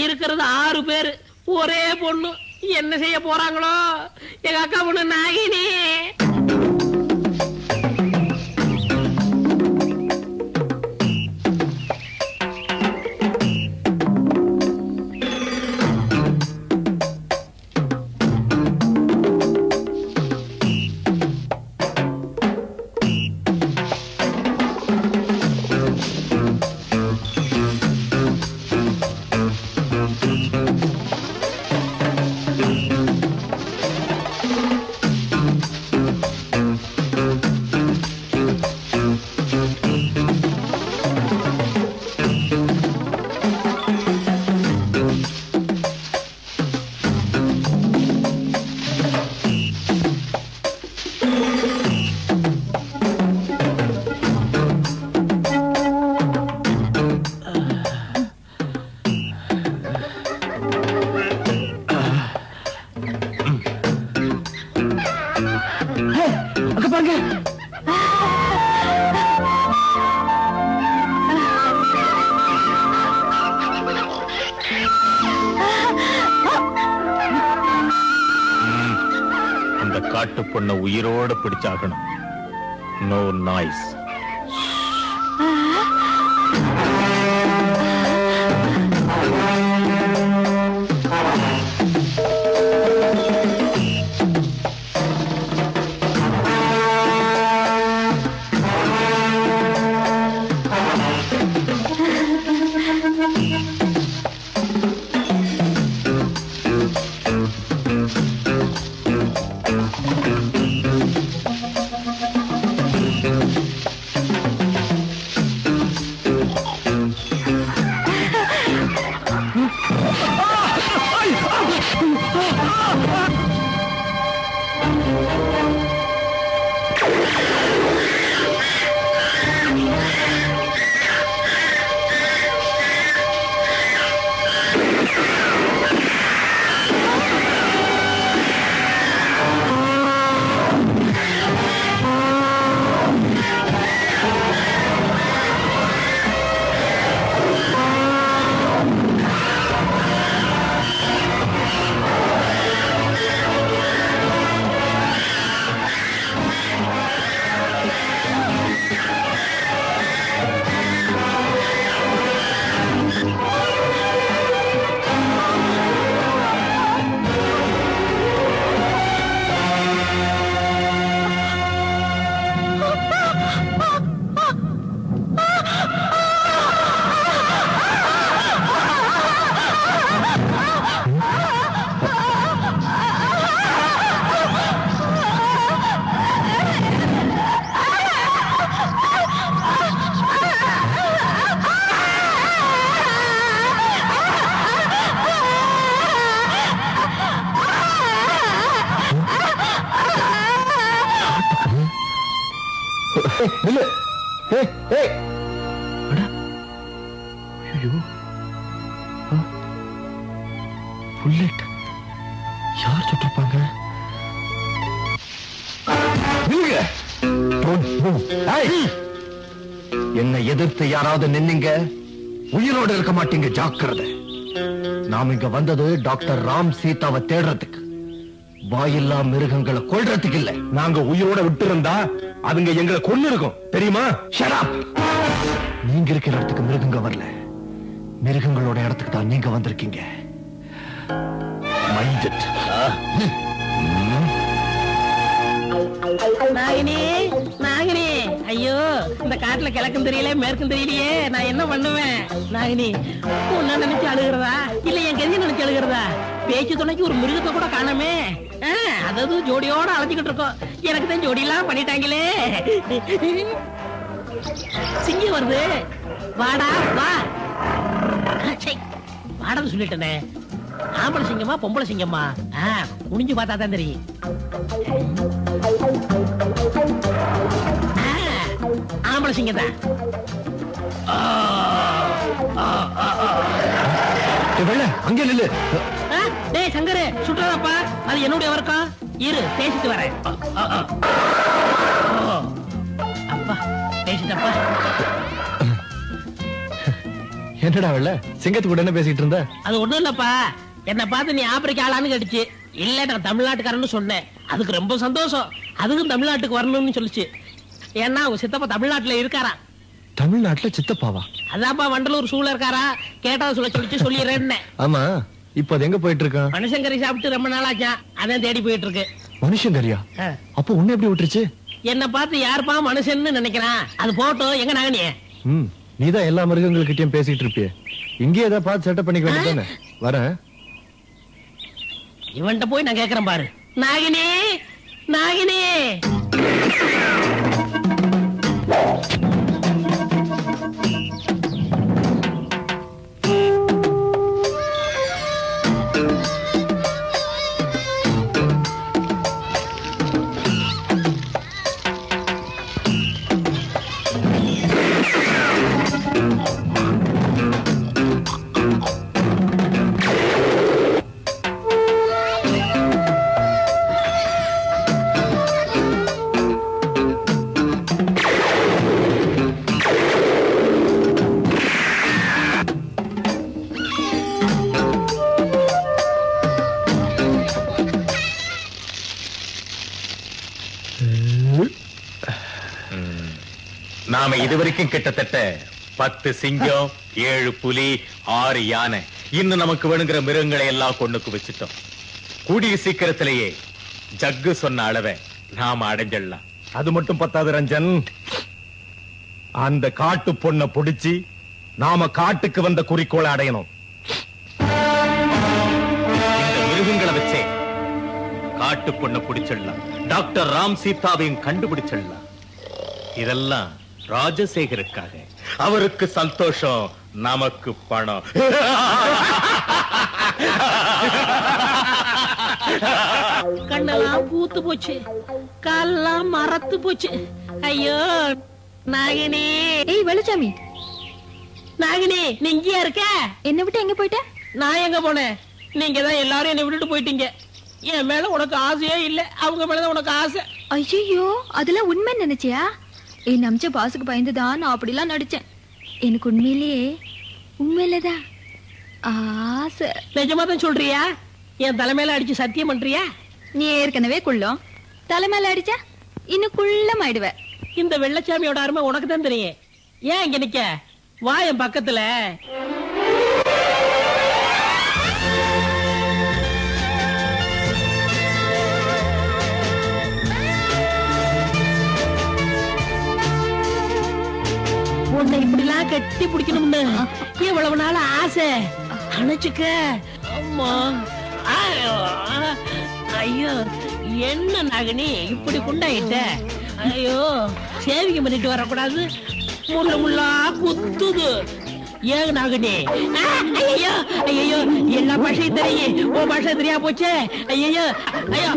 இருக்கிறது 6 பேர், ஒரே பொண்ணு. என்ன செய்ய போறாங்களோ எங்க அக்கா பொண்ணு நாகினி. காட்டு பொண்ண உயிரோட பிடிச்சாகணும். No noise. நில்லு. ஏய், ஏய். அட. ஐயோ. புல்லட். யார் சுட்டிருப்பாங்க? நில்லுங்க. என்னை எதிர்த்து யாராவது நின்னீங்க, உயிரோடு இருக்க மாட்டீங்க. ஜாக்கிரதை. நாம் இங்க வந்தது டாக்டர் ராம் சீதாவை தேடுறதுக்கு, வாயில்லா மிருகங்களை கொல்றதுக்கு இல்ல. நாங்க உயிரோட விட்டு இருந்தா அதுங்க எங்களை கொன்னு இருக்கும் தெரியுமா? Shut up. நீங்க இருக்கிற இடத்துக்கு மிருகங்க வரல, மிருகங்களோட இடத்துக்கு தான் நீங்க வந்திருக்கீங்க. Mind it. நாகினி, நாகினி, ஐயோ இந்த காட்டுல கிழக்கும் தெரியல மேற்கும் தெரியலையே, நான் என்ன பண்ணுவேன்? நாகினி, உன்ன நினைச்சு அழுகிறதா இல்ல என் கதியை நினைச்சு அழுகிறதா? பேச்சு துணைக்கு ஒரு மிருகத்தை கூட காணமே. அதாவது ஜோடியோட அழைச்சிக்கிட்டு இருக்கோம், எனக்கு தான் ஜோடி எல்லாம் பண்ணிட்டாங்களே. சிங்கம் வருது, வாடா வா. வாடன்னு சொல்லிட்டேனே. ஆம்பளை சிங்கமா பொம்பளை சிங்கமா? குனிஞ்சு பார்த்தா தான் தெரியும். ஆம்பளை சிங்கம் தான். அங்கே நில்லு. டேய் சங்கரு, சுட்டுறாப்பா, அது என்னுடைய வர்க்கம். இரு பேசிட்டு வரேன். அப்பா பேசிட்டப்பா. என்னடா வெள்ள, சிங்கத்து கூட என்ன பேசிட்டு இருந்த? அது ஒண்ணும் இல்லப்பா, என்ன பார்த்து நீ ஆப்பிரிக்கா ஆளான்னு கேட்டுச்சு. இல்ல நான் தமிழ்நாட்டுக்காரன்னு சொன்னேன். அதுக்கு ரொம்ப சந்தோஷம். அதுக்கும் தமிழ்நாட்டுக்கு வரணும்னு சொல்லிச்சு. ஏன்னா அவங்க சித்தப்பா தமிழ்நாட்டுல இருக்காரா. தமிழ்நாட்டுல சித்தப்பாவா? அதான்ப்பா வண்டலூர் சூழ இருக்காரா. கேட்டா சொல்லிச்சு சொல்லிடுறேன்னு. ஆமா, இப்ப அது எங்க போயிட்டு இருக்கான்? மனுஷங்கறி சாப்பிட்டு ரொம்ப நாள் ஆச்சா, அதான் தேடி போயிட்டு இருக்கு. மனுஷங்கரியா? அப்ப உன்னை எப்படி விட்டுருச்சு? என்ன பார்த்து யாருப்பா மனுஷன்னு நினைக்கிறான். அது போட்டோம். எங்க நாகனி? நீதான் எல்லா மிருகங்கள்கிட்டயும் பேசிட்டு இருப்பிய. இங்கே ஏதாவது பார்த்து செட்டப் பண்ணிக்க வேண்டியதானே. வரேன். இவன்ட்ட போய் நான் கேக்குறேன் பாரு. நாகினி, நாகினி. நாம இதுவரைக்கும் கிட்டத்தட்ட 10 சிங்கம், 7 புலி, 6 யானை, இன்னும் நமக்கு வேணுங்கிற மிருகங்களை எல்லாம் கொண்டுக்கு வச்சுட்டோம். கூடிய சீக்கிரத்திலேயே ஜக்கு சொன்ன அளவை நாம அடைஞ்சிடலாம். அது மட்டும் பத்தாது ரஞ்சன், அந்த காட்டு பொண்ணை பிடிச்சி நாம காட்டுக்கு வந்த குறிக்கோளை அடையணும். இந்த மிருகங்களை வச்சே காட்டு பொண்ணை பிடிச்சிடலாம். டாக்டர் ராம் சீதாவையும் கண்டுபிடிச்சிடலாம். இதெல்லாம் ராஜசேகருக்காக. அவருக்கு சந்தோஷம், நமக்கு பணம். கண்ணெல்லாம் பூத்து போச்சு, காலெல்லாம் மரத்து போச்சு. ஐயோ நாகினி. ஏய் வெளிச்சாமி. நாகினி, நீ இங்கேயா இருக்க? என்ன விட்டு எங்க போயிட்ட? நான் எங்க போனேன்? நீங்க தான் எல்லாரும் என்னை விட்டுட்டு போயிட்டீங்க. என் மேல உனக்கு ஆசையே இல்ல, அவங்க மேலதான் உனக்கு ஆசை. ஐயோ, அதெல்லாம் உண்மை நினைச்சியா? என் நம்பிச்ச பாசுக்கு பயந்துதான் நான் அப்படிலாம் நடிச்சேன். எனக்கு உண்மையிலதான் ஆசை. நிஜமா தான் சொல்றியா? என் தலைமையில அடிச்சு சத்தியம் பண்றியா? நீ ஏற்கனவே குள்ளம், தலைமையில அடிச்சா இன்னும் குள்ளம் ஆயிடுவ. இந்த வெள்ளச்சாமியோட அருமை உனக்கு தான் தெரியும். ஏன் இங்க நிக்க? வா என் பக்கத்துல. உன்னை இப்படிலாம் கட்டி பிடிக்கணும்னு எவ்வளவு நாள் ஆசை. அணைச்சுக்க. அம்மா, ஐயோ என்ன நாகினி இப்படி குண்டாயிட்ட? ஐயோ சேவிங்க பண்ணிட்டு வரக்கூடாது, முள்ள முள்ளா குத்துது. ஏன் நாகினி? ஐயோ ஐயோ, எல்லா பாஷையும் தெரியும், உன் பாஷை தெரியா போச்சு. ஐயோ ஐயோ.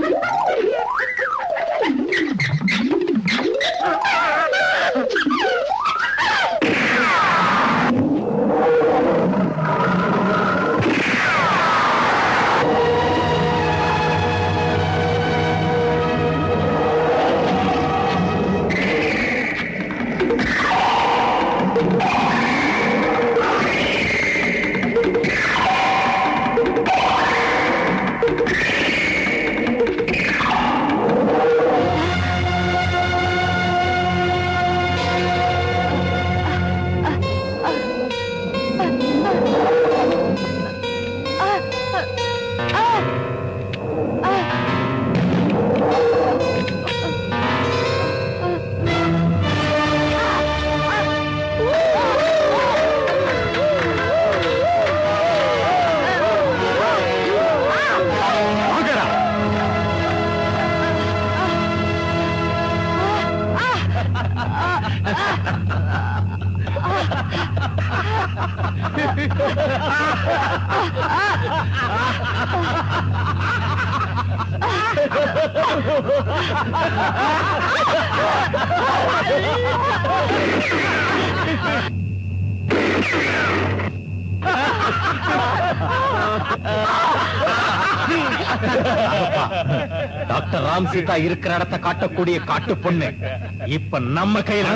டாக்டர் ராம் சீதா இருக்கிற இடத்தை காட்டக்கூடிய காட்டு பொண்ணு இப்ப நம்ம கையில.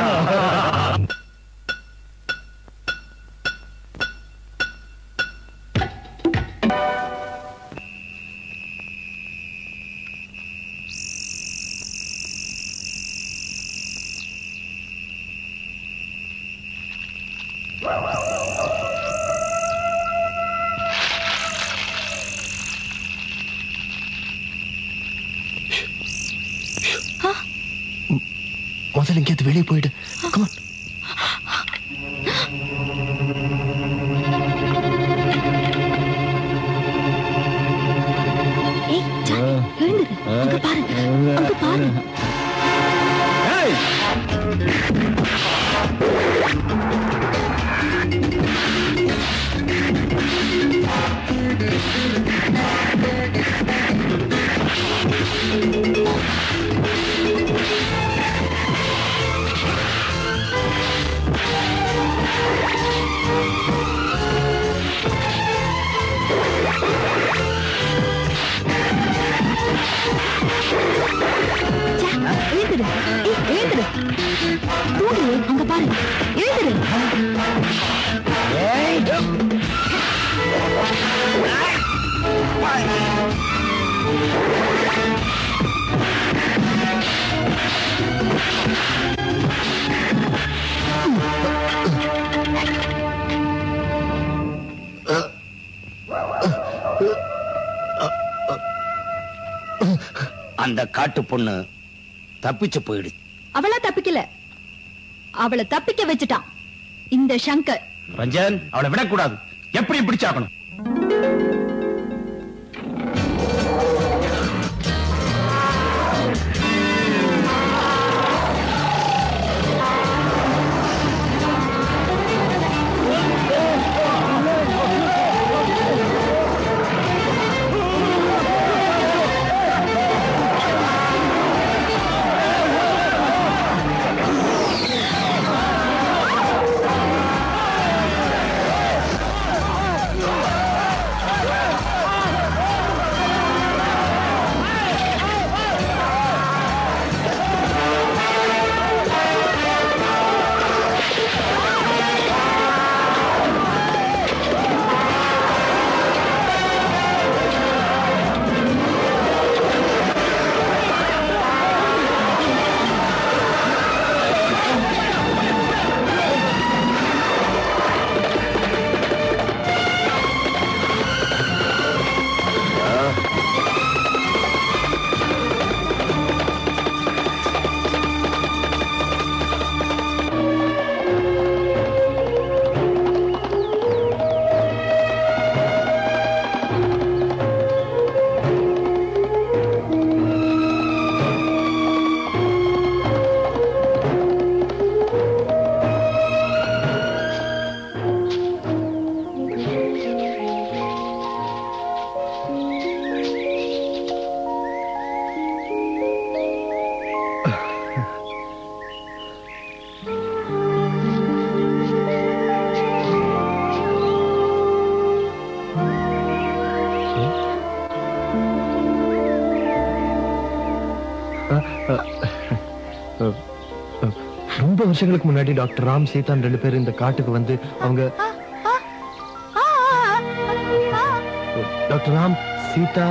முதல்ல எங்கேயாவது வெளியே போயிடு. Come on. ஏய் சாமி, எழுந்துரு. அங்க பாரு, அங்க பாரு. அங்க பாரு, எழுந்துரு. அந்த காட்டு பொண்ணு தப்பிச்சு போயிடு. அவளா தப்பிக்கல, அவளை தப்பிக்க வச்சுட்டான் இந்த சங்கர். ரஞ்சன், அவளை விடக்கூடாது. எப்படி பிடிச்சாக்கணும்? ரொம்ப வருஷங்களுக்கு முன்னாடி டாக்டர் ராம் சீதான் 2 பேரும் இந்த காட்டுக்கு வந்து அவங்க டாக்டர் ராம் சீதா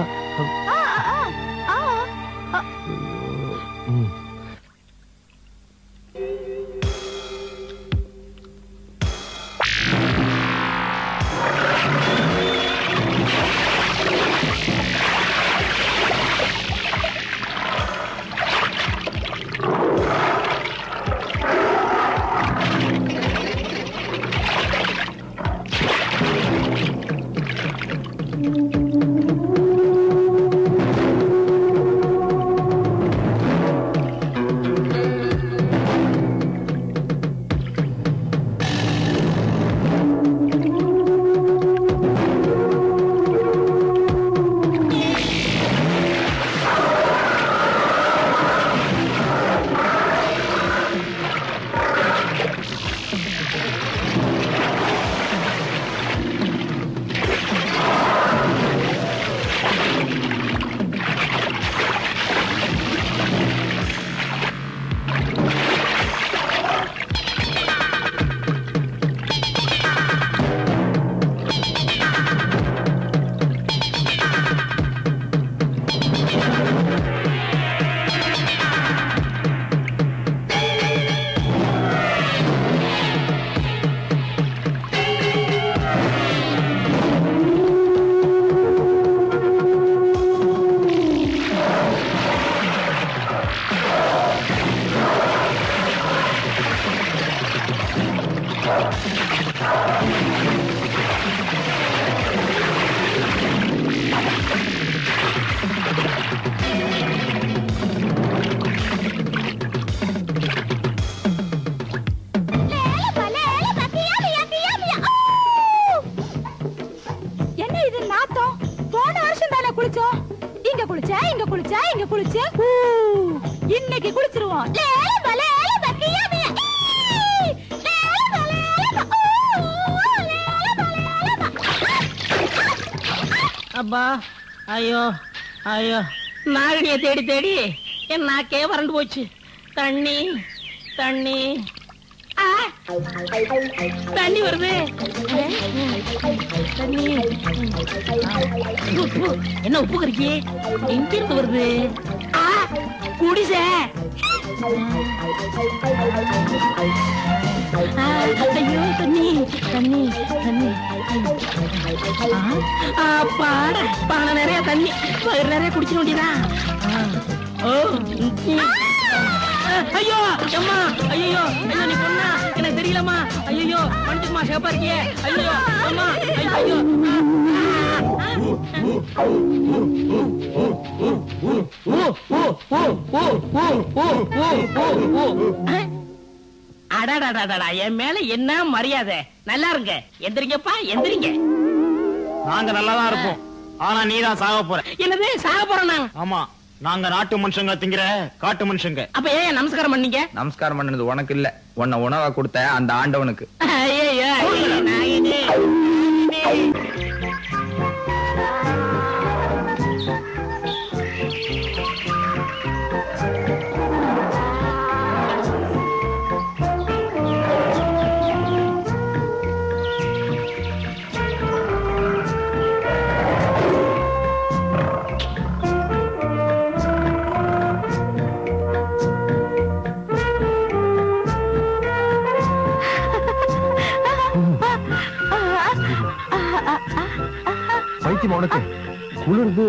என்ன இது நாத்தம்? போன வருஷம் தானே குளிச்சோம். இங்க குளிச்சா இங்க குளிச்சா இங்க குளிச்சா இன்னைக்கு குளிச்சிருவோம். அப்பா ஐயோ ஐயோ நாகனியை தேடி தேடி என் நாக்கே வறண்டு போச்சு. தண்ணி தண்ணி தண்ணி வருது. தண்ணி என்ன உப்பு கறிக்கி எங்க இருந்து வருது? குடிச ஐயோ தண்ணி தண்ணி தண்ணி பாட பானை நிறைய தண்ணி வயிறு நிறைய குடிச்சிட வேண்டியதா? ஐயோ அம்மா ஐயோ ஐயோ நீ பொண்ணா எனக்கு தெரியலம்மா. ஐயோ மனுஷமா சேப்பா இருக்கியே. ஐயோ அம்மா ஐயோ அடாடாடாடா என் மேல என்ன மரியாதை. நல்லா இருங்க. எந்திரிங்கப்பா எந்திரிங்க. நாங்க நல்லாதான் இருப்போம். ஆனா நீதான் சாக போற. என்னது சாக போறேன்? ஆமா, நாங்க நாட்டு மனுஷங்க திங்கிற காட்டு மனுஷங்க. அப்ப ஏன் நமஸ்காரம் பண்ணீங்க? நமஸ்காரம் பண்ணது உனக்கு இல்ல, உன்னை உணவா கொடுத்த அந்த ஆண்டவனுக்கு. உனக்கு குளிர்து.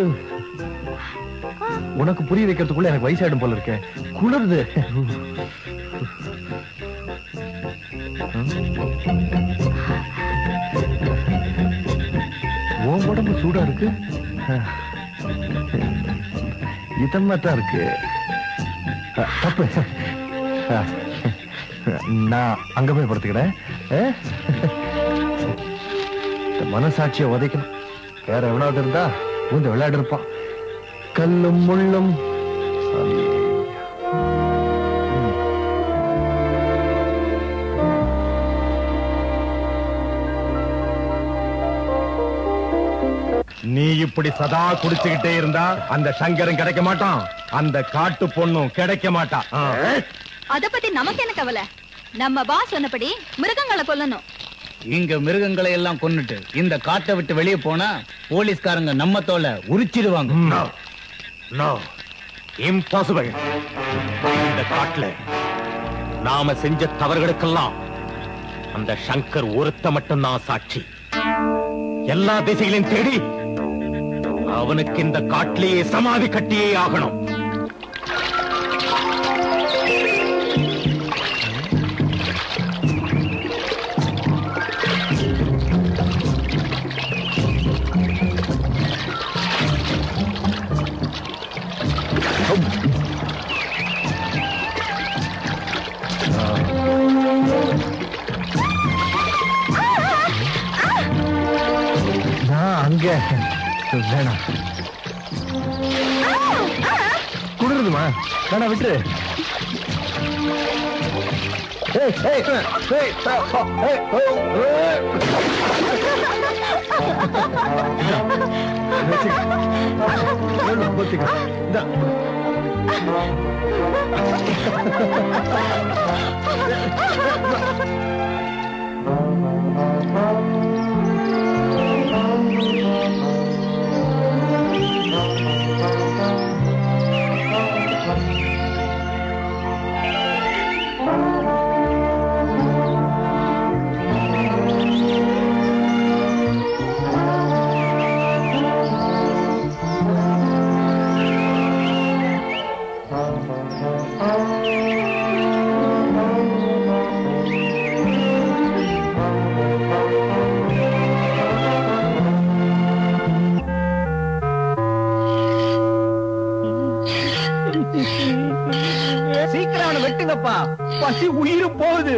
உனக்கு புரிய வைக்கிறதுக்குள்ள எனக்கு வயசாயிடும் போல இருக்கேன். குளிர்து. உன் உடம்பு சூடா இருக்கு. இதமா தான் இருக்கு. தப்பு. நான் அங்க போய் படுத்துக்கிறேன். மனசாட்சியை உதைக்கணும். வேற எவனாவது இருந்தா உங்க விளையாடு இருப்பான். கல்லும் முள்ளும் நீ இப்படி சதா குடிச்சுக்கிட்டே இருந்தா அந்த சங்கரன் கிடைக்க மாட்டான், அந்த காட்டு பொண்ணும் கிடைக்க மாட்டான். அத பத்தி நமக்கு என்ன கவலை? நம்ம பாஸ் சொன்னபடி மிருகங்களை கொல்லணும். இங்க மிருகங்களை எல்லாம் கொன்னுட்டு இந்த காட்டை விட்டு வெளியே போனா போலீஸ்காரங்க நம்ம தோலை உரிச்சிடுவாங்க. இம்பாசிபிள். இந்த காட்டுல நாம செஞ்ச தவறுகளுக்கெல்லாம் அந்த சங்கர் ஒருத்த மட்டும்தான் சாட்சி. எல்லா திசைகளையும் தேடி அவனுக்கு இந்த காட்டிலேயே சமாதி கட்டியே ஆகணும். அங்க வேணாம், குளிருதுமா, வேணா விட்டு. பசி உயிர் போகுது.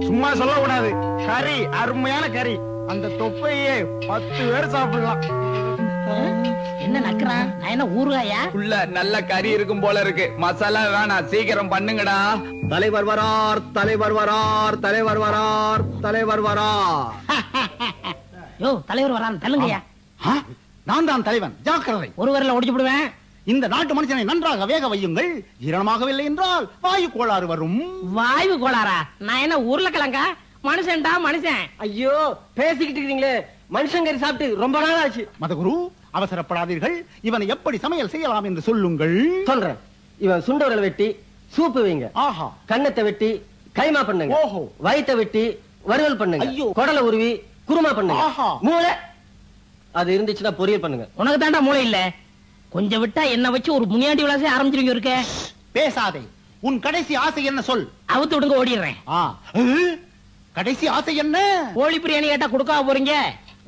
சும்மா சொல்லக்கூடாது. கறி, அருமையான கறி. அந்த தொப்பையே 10 பேர் சாப்பிடலாம். என்ன நக்குறான்? நான் என்ன ஊறுகாயா? உள்ள நல்ல கறி இருக்கும் போல இருக்கு. மசாலா வேணாம், சீக்கிரம் பண்ணுங்கடா. தலைவர் வரார், தலைவர் வரார், தலைவர் வரார், தலைவர் வரார். யோ, தலைவர் வரான், தள்ளுங்கய்யா. நான் தான் தலைவன், ஜாக்கிரதை. ஒரு வரல ஒடிச்சு விடுவேன். இந்த நாட்டு மனுஷனை நன்றாக வேக வையுங்கள். ஜீரணமாகவில்லை என்றால் வாயு கோளாறு வரும். வாயு கோளாறா? நான் என்ன உருளைக்கிழங்கா? மனுஷன்டா மனுஷன். ஐயோ, பேசிக்கிட்டு இருக்கீங்களே, மனுஷன் கறி சாப்பிட்டு ரொம்ப நாள் ஆச்சு. மதகுரு, அவசரப்படாதீர்கள். இவனை எப்படி சமையல் செய்யலாம் என்று சொல்லுங்கள். சொல்றேன். இவன் சுண்டவரல் வெட்டி சூப்பு வைங்க. ஆஹா. கண்ணத்தை வெட்டி கைமா பண்ணுங்க. ஓஹோ. வயித்தை வெட்டி வறுவல் பண்ணுங்க. ஐயோ. குடலை உருவி குருமா பண்ணுங்க. ஆஹா. மூளை அது இருந்துச்சுன்னா பொரியல் பண்ணுங்க. உனக்கு தாண்டா மூளை இல்ல. கொஞ்சம் விட்டா என்ன வச்சு ஒரு முனியாண்டி விளாசே ஆரம்பிச்சிருங்க. இருக்க பேசாதே. உன் கடைசி ஆசை என்ன சொல். அவுத்து விடுங்க, ஓடிடுறேன். கடைசி ஆசை என்ன? கோழி பிரியாணி கேட்டா கொடுக்காம போறீங்க.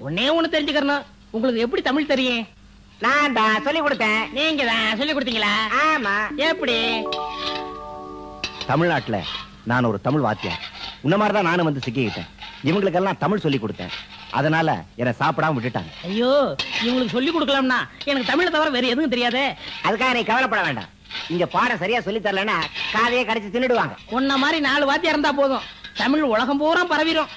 ஒன்னே ஒண்ணு தெரிஞ்சுக்கணும், உங்களுக்கு எப்படி தமிழ் தெரியும்? நான் தான் சொல்லி கொடுத்தேன். நீங்க தான் சொல்லி கொடுத்தீங்களா? ஆமா. எப்படி? தமிழ்நாட்டுல நான் ஒரு தமிழ் வாத்தியார். உன்ன மாதிரிதான் நானும் வந்து சிக்கிக்கிட்டேன். இவங்களுக்கெல்லாம் தமிழ் சொல்லி கொடுத்தேன். அதனால என்ன சாப்பிடாம விட்டுட்டாங்க. ஐயோ, இவங்களுக்கு சொல்லி கொடுக்கலாம்னா எனக்கு தமிழை தவிர வேற எதுவும் தெரியாது. அதுக்காக நீ கவலைப்பட வேண்டாம். இங்க பாடம் சரியா சொல்லி தரலன்னா காதையே கடிச்சு தின்னுடுவாங்க. உன்ன மாதிரி 4 வாத்தியா இருந்தா போதும், தமிழ் உலகம் பூரா பரவிடும்.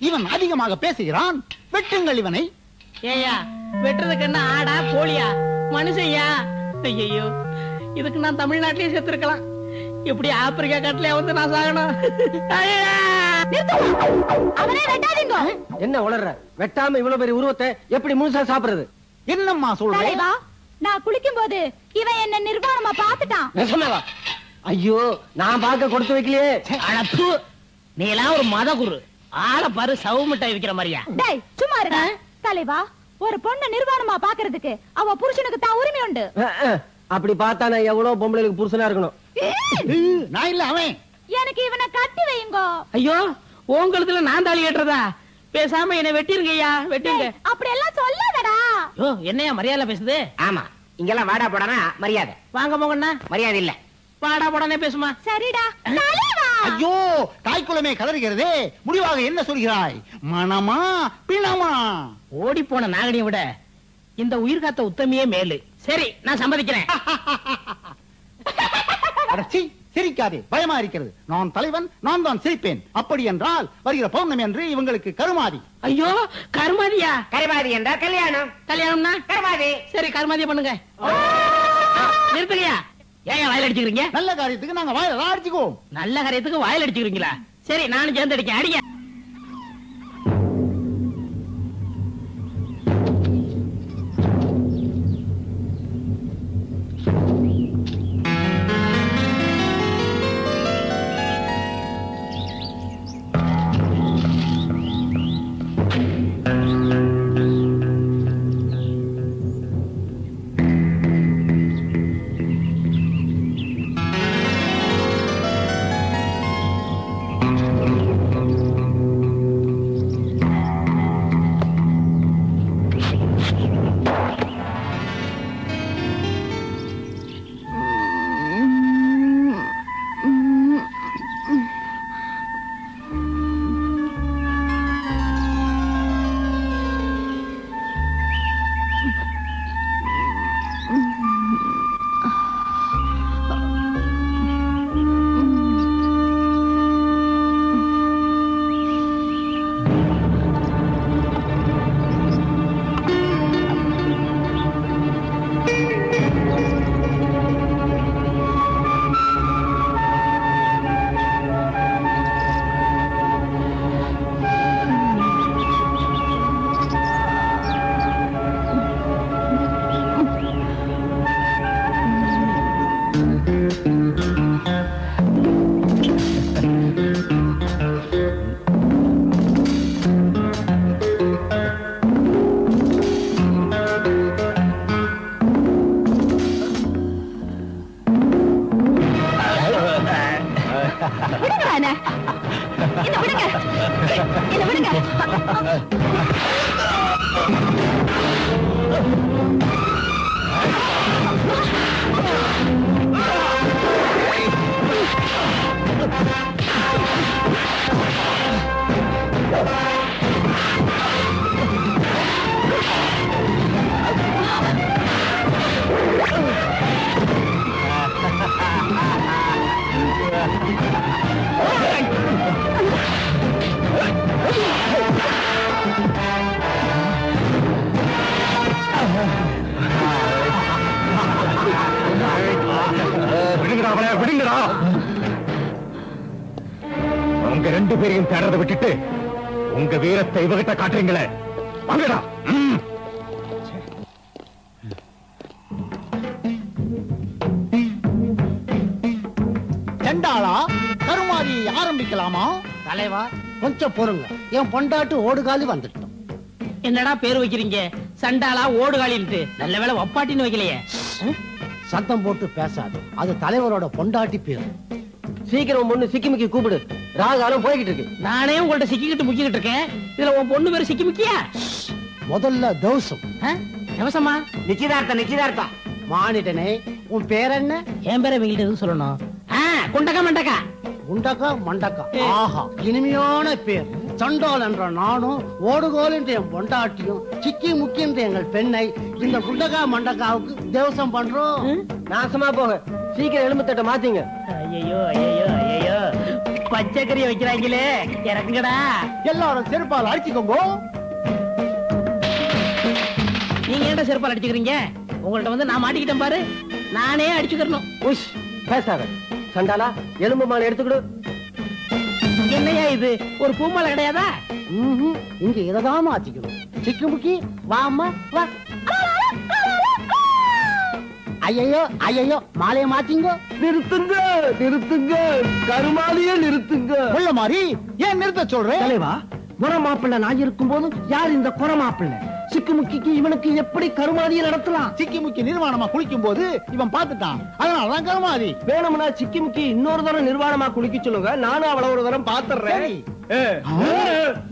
இவன் அதிகமாக பேசுகிறான். வெட்டுங்கள் இவனை. ஏயா, வெட்டுறதுக்கு என்ன ஆடா கோழியா மனுஷையா? ஐயோ, இதுக்கு நான் தமிழ்நாட்டிலேயே செத்துருக்கலாம். இப்படி ஆப்பிரிக்கா காட்டுல வந்து நான் சாகணும். என்ன உளர்ற? வெட்டாம இவ்வளவு பெரிய உருவத்தை எப்படி முழுசா சாப்பிடுறது? என்னம்மா சொல்றேன்? நான் குளிக்கும் போது இவன் என்ன நிர்வாணமா பாத்துட்டான். ஐயோ, நான் பார்க்க கொடுத்து வைக்கலையே. அழப்பு, நீ எல்லாம் ஒரு மத குரு. ஆளை பாரு, சவு மிட்டாய் விக்கிற மாதிரியா? டேய், சும்மா இருங்க. தலைவா, ஒரு பொண்ணு நிர்வாணமா பாக்குறதுக்கு அவ புருஷனுக்கு தான் உரிமை உண்டு. அப்படி பார்த்தா நான் எவ்வளவு பொம்பளைக்கு புருஷனா இருக்கணும். நான் இல்ல அவன். எனக்கு இவனை கட்டி வையுங்க. ஐயோ, உங்களுதுல நான் தாலி கட்டுறதா? பேசாம என்ன வெட்டிருங்க ஐயா, வெட்டிருங்க. அப்படி எல்லாம் சொல்லாதடா. ஓ, என்னையா மரியாதை பேசுது? ஆமா, இங்கெல்லாம் வாடா போடானா மரியாதை. வாங்க போங்கண்ணா. மரியாதை இல்ல. வாடா போடானே பேசுமா. சரிடா. தலைவா. ஐயோ, தாய்க்குலமே கதறுகிறதே. முடிவாக என்ன சொல்கிறாய்? மனமா பிணமா? ஓடி போன நாகனியை விட இந்த உயிர் காத்த உத்தமியே மேலு. சரி, நான் சம்மதிக்கிறேன். அடச்சி, சிரிக்காதே, பயமா இருக்கிறது. நான் தலைவன், நான் தான் சிரிப்பேன். அப்படி என்றால் வருகிற பௌர்ணமி என்று இவங்களுக்கு கருமாதி. ஐயோ, கருமாதியா? கருமாதி என்றால் கல்யாணம். கல்யாணம்னா கருமாதி. சரி, கருமாதியா பண்ணுங்க. நிறுத்துங்கயா. ஏன் வாயில் அடிச்சுக்கிறீங்க? நல்ல காரியத்துக்கு நாங்க வாயில அடிச்சுக்குவோம். நல்ல காரியத்துக்கு வாயில் அடிச்சுக்கிறீங்களா? சரி, நானும் சேர்ந்து அடிக்க. அடிங்க. விடுங்கடா அவளை, விடுங்கடா. உங்க 2 பேரையும் தேடுறதை விட்டுட்டு உங்க வீரத்தை இவகிட்ட காட்டுறீங்களே, வாங்கடா. செண்டாளா, கருமாரியை ஆரம்பிக்கலாமா? தலைவா கொஞ்சம் பொறுங்க, என் பொண்டாட்டு ஓடுகாலி வந்துட்டோம். என்னடா பேர் வைக்கிறீங்க? சண்டாளா ஓடுகாலின்ட்டு. நல்ல வேளை ஒப்பாட்டின்னு வைக்கலையே. சத்தம் போட்டு பேசாது, அது தலைவரோட பொண்டாட்டி பேர். சீக்கிரம் பொண்ணு சிக்கிமுக்கி கூப்பிடு, ராகாலம் போய்கிட்டு இருக்கு. நானே உங்கள்ட்ட சிக்கிக்கிட்டு முக்கிக்கிட்டு இருக்கேன், இதுல உன் பொண்ணு பேரு சிக்கி முக்கியா? முதல்ல தோசம். எவசமா? நிச்சயதார்த்தம் நிச்சயதார்த்தம். மானிட்டனே, உன் பேர் என்ன? என் பேரை எங்கிட்ட எதுவும் சொல்லணும்? குண்டக்கா மண்டக்கா. குண்டக்கா மண்டக்கா, ஆஹா இனிமையான பேர். சண்டால் என்ற நானும் ஓடுகோல் என்று என் பொண்டாட்டியும் சிக்கி முக்கி என்று எங்கள் பெண்ணை இந்த குண்டக்கா மண்டக்காவுக்கு தேவசம் பண்றோம். நாசமா போக, சீக்கிரம் எலும்புத்தட்ட மாத்தீங்க. ஐயோ ஐயோ ஐயோ, பச்சைக்கறியை வைக்கிறாங்களே, இறங்குங்கடா. எல்லாரும் செருப்பால் அடிச்சுக்கோங்க. நீங்க ஏன்டா செருப்பால் அடிச்சுக்கிறீங்க? உங்கள்ட்ட வந்து நான் மாட்டிக்கிட்டேன் பாரு, நானே அடிச்சுக்கிறணும். உஷ் பேசாத. சண்டாலா, எலும்பு மாலை எடுத்துக்கிடு. என்னையா இது, ஒரு பூமாலை கிடையாதா? இங்க இததான் மாத்திக்கணும். சிக்கி முக்கி வாமா வா. ஐயோ ஐயோ, மாலைய மாத்திங்க. நிறுத்துங்க, நிறுத்துங்க, கருமாலியே நிறுத்துங்க. உள்ள மாதிரி ஏன் நிறுத்த சொல்றேன்? தலைவா, குரமாப்பிள்ளை நான் இருக்கும் போது யார் இந்த குரமாப்பிள்ளை? சிக்கிமுக்கிக்கு இவனுக்கு எப்படி கருமாதியை நடத்தலாம்? சிக்கிமுக்கி நிர்வாணமா குளிக்கும் போது இவன் பார்த்துட்டான், அதனாலதான் கருமாதி. வேணும்னா சிக்கிமுக்கி இன்னொரு தரம் நிர்வாணமா குளிக்க சொல்லுங்க, நானும் அவளை ஒரு தரம் பாத்துறேன்.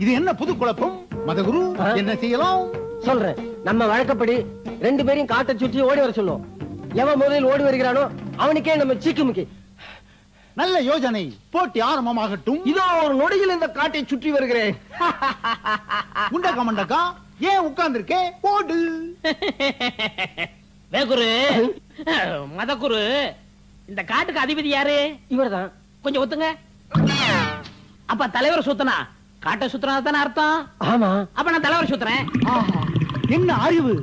இது என்ன புது குழப்பம்? மதகுரு, என்ன செய்யலாம்? சொல்றேன். நம்ம வழக்கப்படி 2 பேரையும் காட்டை சுற்றி ஓடி வர சொல்லுவோம். எவன் முதலில் ஓடி வருகிறானோ அவனுக்கே நம்ம சிக்கிமுக்கி. நல்ல யோசனை. போட்டி ஆரம்பமாகட்டும். இதோ ஒரு நொடியில் இந்த காட்டை சுற்றி வருகிறேன். குண்டக்கா மண்டக்கா, ஏன் உட்கார்ந்து இருக்கே? போடு. வேகுரு, மதகுரு, இந்த காட்டுக்கு அதிபதி யாரு? இவர்தான். கொஞ்சம் ஒத்துங்க. அப்ப தலைவர் சுத்தனா காட்டை சுத்தனா தானே அர்த்தம்? ஆமா. அப்ப நான் தலைவர் சுத்துறேன். என்ன அறிவு!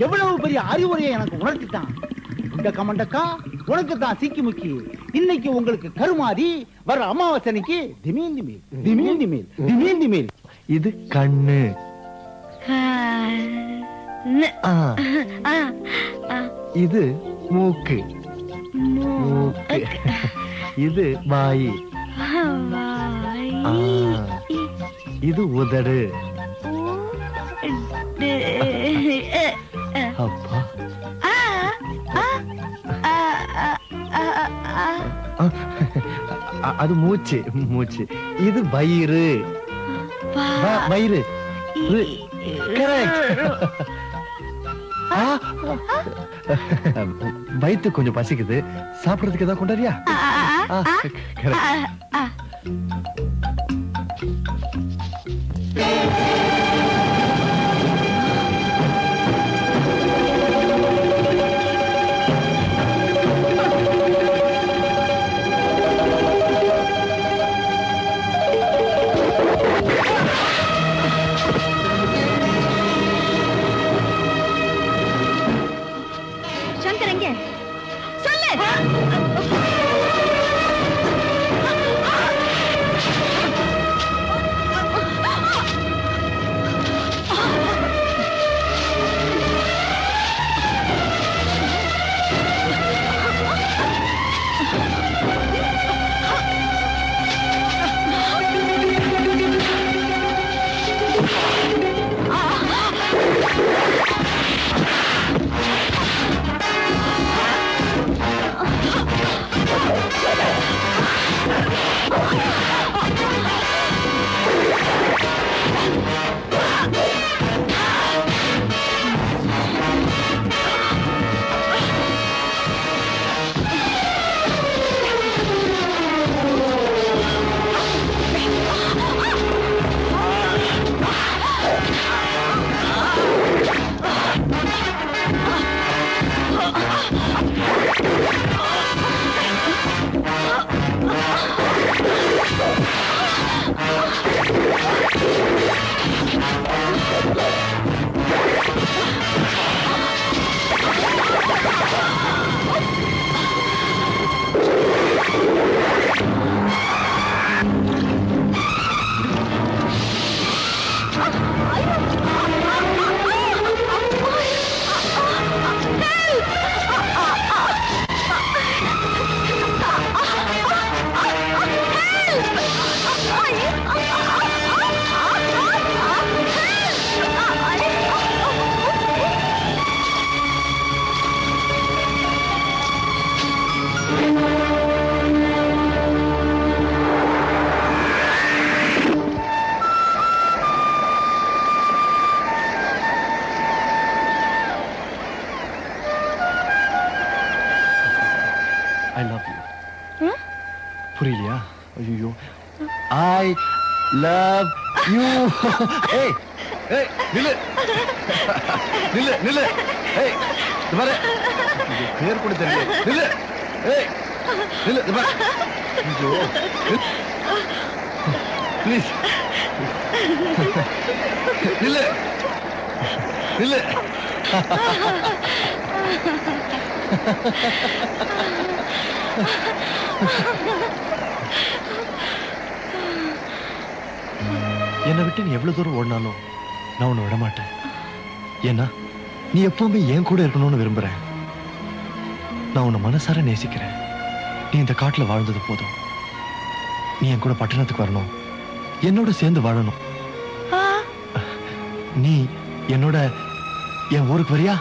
எவ்வளவு பெரிய அறிவுரையை எனக்கு உணர்த்திட்டான். குண்டக்கா மண்டக்கா, உனக்கு தான் சிக்கி முக்கி. இன்னைக்கு உங்களுக்கு கருமாதி, வர அமாவாசனைக்கு திமீன் திமீல் திமீன் திமீல் திமீன் திமீல். இது கண்ணு. இது மூக்கு. மூக்கு. இது வாய். இது உதடு. அப்பா, அது மூச்சு. மூச்சு. இது வயிறு. வயிறு. வயிற்று கொஞ்சம் பசிக்குது, சாப்பிடறதுக்கு ஏதாவது கொண்டாரியா? புரியலையா? ஐயோ, ஐ லவ் யூ. ஏய் ஏய் நில்லு நில்லு நில்லு. ஏய் இது பாரு, பேர் கூட தெரியல. நில்லு. ஏய் நில்லு. இது பாரு. ஐயோ ப்ளீஸ் நில்லு நில்லு. என்னை விட்டு நீ எவ்வளவு தூரம் ஓடினாலும் நான் உன்னை விட மாட்டேன். ஏன்னா நீ எப்பவுமே என் கூட இருக்கணும்னு விரும்புறேன். நான் உன்னை மனசார நேசிக்கிறேன். நீ இந்த காட்டுல வாழ்ந்தது போதும். நீ என் கூட பட்டணத்துக்கு வரணும், என்னோட சேர்ந்து வாழணும். நீ என்னோட என் ஊருக்கு வரியா?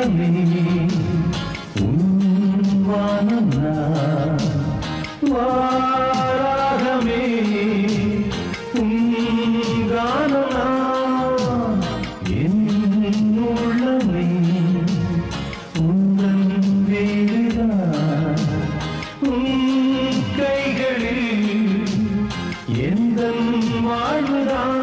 உள்ளமே வானம் வாராகமே கானனா என் உள்ளமே உந்தன் வேடுதான் உன் கைகளில் எந்தன் வாழ்வுதான்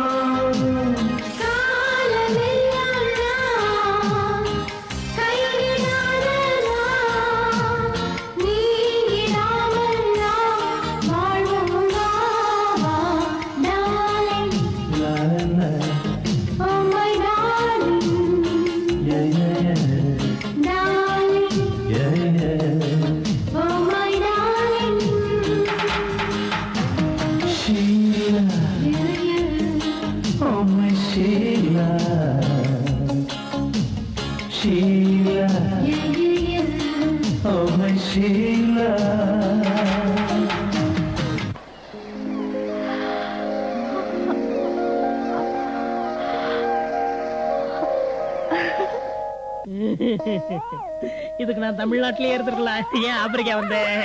இதுக்கு நான் தமிழ்நாட்டிலேயே இருந்திருக்கலாம். ஏன் ஆப்பிரிக்கா வந்தேன்?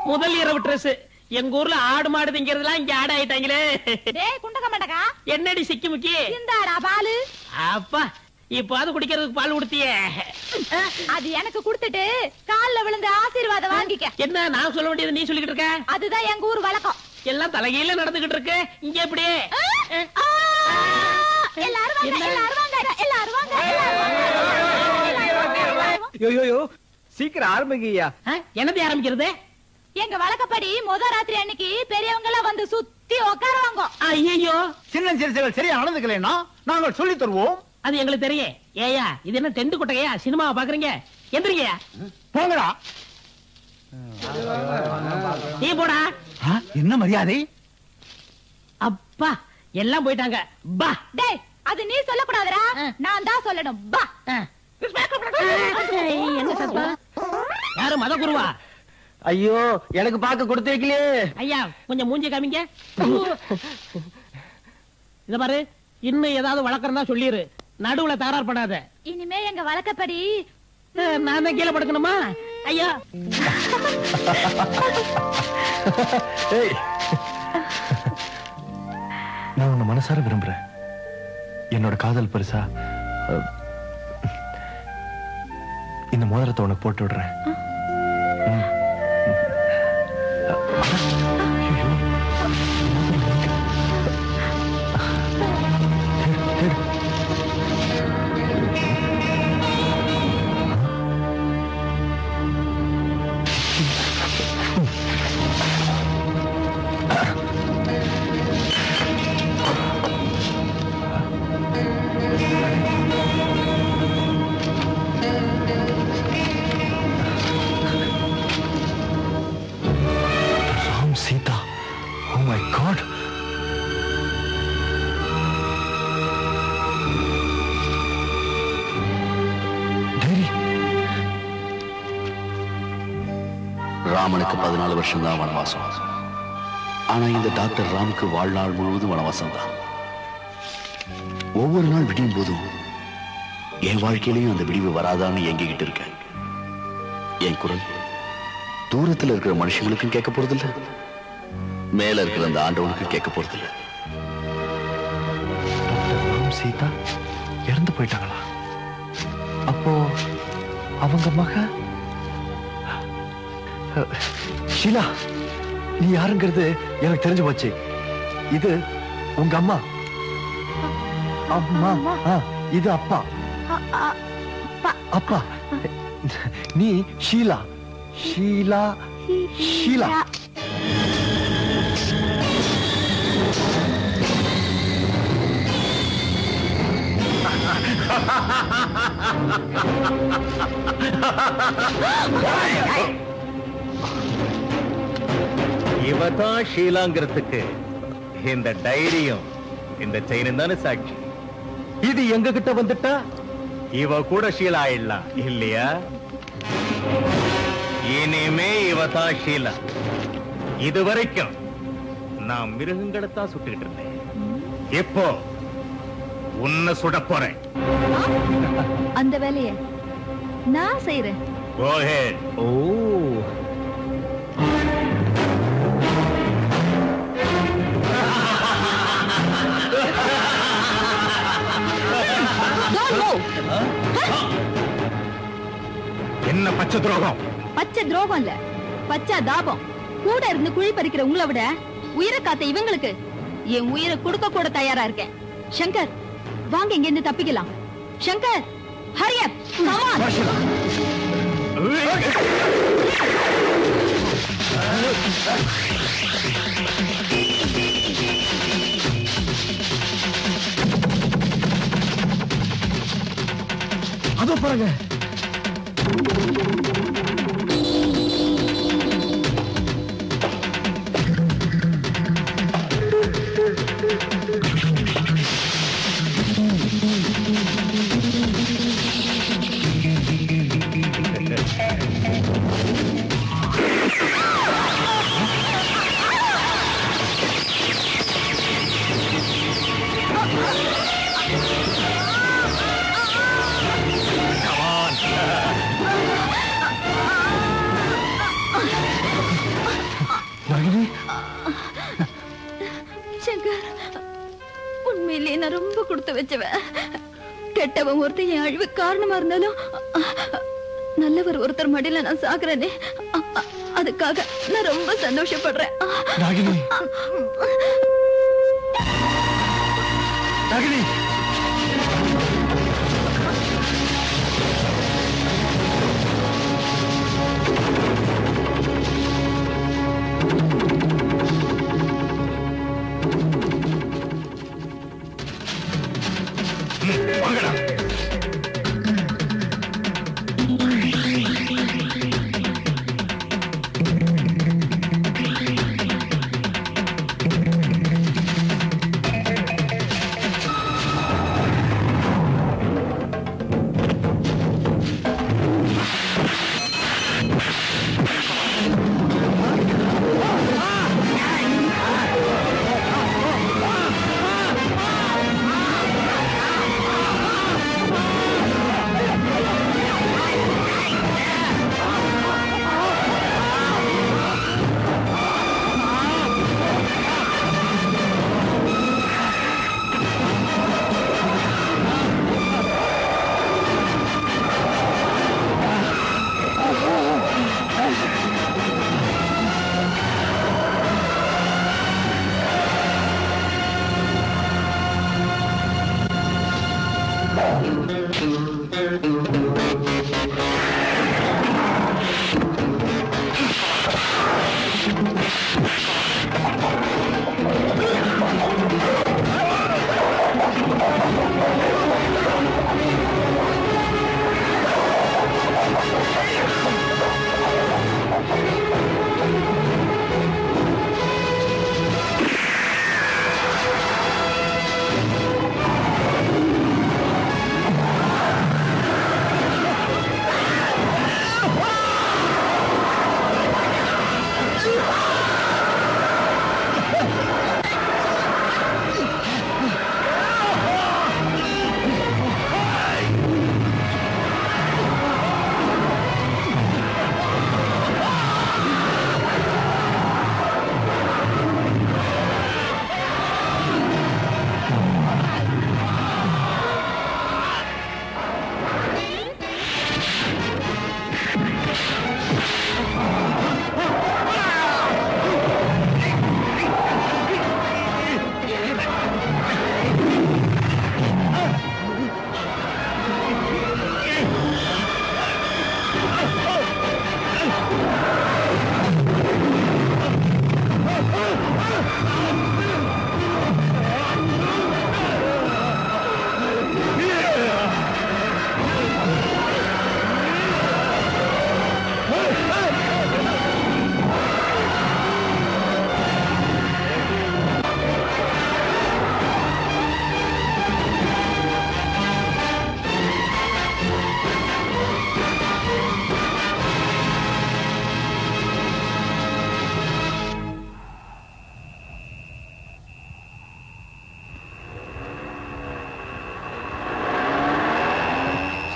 முதல் இரவு ட்ரெஸ் எங்க ஊர்ல ஆடு மாடு திங்கிறதுலாம் இங்க ஆடு ஆயிட்டாங்களே. டேய் குண்டக்க மண்டக்கா, என்னடி சிக்கி முக்கி? இந்தாடா பாலு. அப்பா இப்போது குடிக்கிறதுக்கு பால் கொடுத்தியே. அது எனக்கு கொடுத்துட்டு கால்ல விழுந்து ஆசீர்வாதம் வாங்கிக்க. என்ன நான் சொல்ல வேண்டியது நீ சொல்லிக்கிட்டு இருக்க? அதுதான் எங்க ஊர் வழக்கம். எல்லாம் தலைகீழ நடந்துகிட்டு இருக்கு. இங்க எப்படி? எல்லாரும் வாங்க, எல்லாரும் வாங்க, எல்லாரும் வாங்க. யோ சீக்கிரம் ஆரம்பிங்கய்யா. என்னது ஆரம்பிக்கிறது? எங்க வழக்கப்படி முதல் ராத்திரி அன்னைக்கு பெரியவங்க எல்லாம் வந்து சுத்தி உட்காருவாங்க. ஐயோ சின்ன சிறுத்தைகள் சரியா நடந்துக்கலைன்னா நாங்கள் சொல்லி தருவோம். அது எங்களுக்கு தெரியும். ஏயா இது என்ன டென்ட் கொட்டையா? சினிமாவை பாக்குறீங்க? எந்திரிங்கயா. போங்கடா. நீ போடா. என்ன மரியாதை? அப்பா எல்லாம் போயிட்டாங்க. பா. டேய் அது நீ சொல்லக்கூடாதுடா, நான் தான் சொல்லணும். பா. என்ன சத்தம்? யாரு மத குருவா? ஐயோ எனக்கு பார்க்க கொடுத்து வைக்கலையே. ஐயா கொஞ்சம் மூஞ்சி காமிங்க. இத பாரு, இன்னும் ஏதாவது வளர்க்கறதா சொல்லிரு. நடுவுல தகராறு பண்ணாத. இனிமே எங்க வழக்கப்படி நான் தான் கீழே படுக்கணுமா? ஐயா நான் உன்னை மனசார விரும்புறேன். என்னோட காதல் பரிசா இந்த மோதிரத்தை உனக்கு போட்டு விடுறேன். Sita, oh my God! ராமனுக்கு 14 வருஷம் தான் வனவாசம். ஆனா இந்த டாக்டர் ராமுக்கு வாழ்நாள் முழுவதும் வனவாசம் தான். ஒவ்வொரு நாள் விடியும் போதும் என் வாழ்க்கையிலையும் அந்த விடிவு வராதான்னு எங்கிக்கிட்டு இருக்கேன். என் குரல் தூரத்தில் இருக்கிற மனுஷங்களுக்கும் கேட்க போறதில்லை, மேல இருக்கிற அந்த ஆண்டவனுக்கும் கேட்க போறதில்லை. சீதா இறந்து போயிட்டாங்களா? அப்போ அவங்க மக ஷீலா, நீ யாருங்கிறது எனக்கு தெரிஞ்சு போச்சு. இது உங்க அம்மா. அம்மா இது அப்பா. அப்பா நீ ஷீலா. ஷீலா ஷீலா இவதான் ஷீலாங்கிறதுக்கு இந்த டைரியும் இந்த செயினும் தானே சாட்சி. இது எங்க கிட்ட வந்துட்டா இவ கூட ஷீலா ஆயிடலாம் இல்லையா? இனிமே இவதான் ஷீலா. இதுவரைக்கும் நான் மிருகங்களை தான் சுட்டுக்கிட்டு இருந்தேன். இப்போ உன்னை சுட போறேன். அந்த வேலையை நான் செய்யறேன். Go ahead. என்ன பச்சை துரோகம்? பச்சை துரோகம் இல்ல, பச்சை தாபம். கூட இருந்து குழி பறிக்கிற உங்களை விட உயிரை காத்த இவங்களுக்கு என் உயிரை கொடுக்க கூட தயாரா இருக்கேன். சங்கர், வாங்க இங்க இருந்து தப்பிக்கலாம். Shankar, hurry up, come on. அதோ பாருங்க. சங்கர், உண்மையிலேயே நான் ரொம்ப கொடுத்து வச்சவன். கெட்டவன் ஒருத்தர் என் அழிவு காரணமா இருந்தாலும் நல்லவர் ஒருத்தர் மடியில நான் சாகுறேனே, அதுக்காக நான் ரொம்ப சந்தோஷப்படுறேன். ராகினி, ராகினி, வாங்கடா.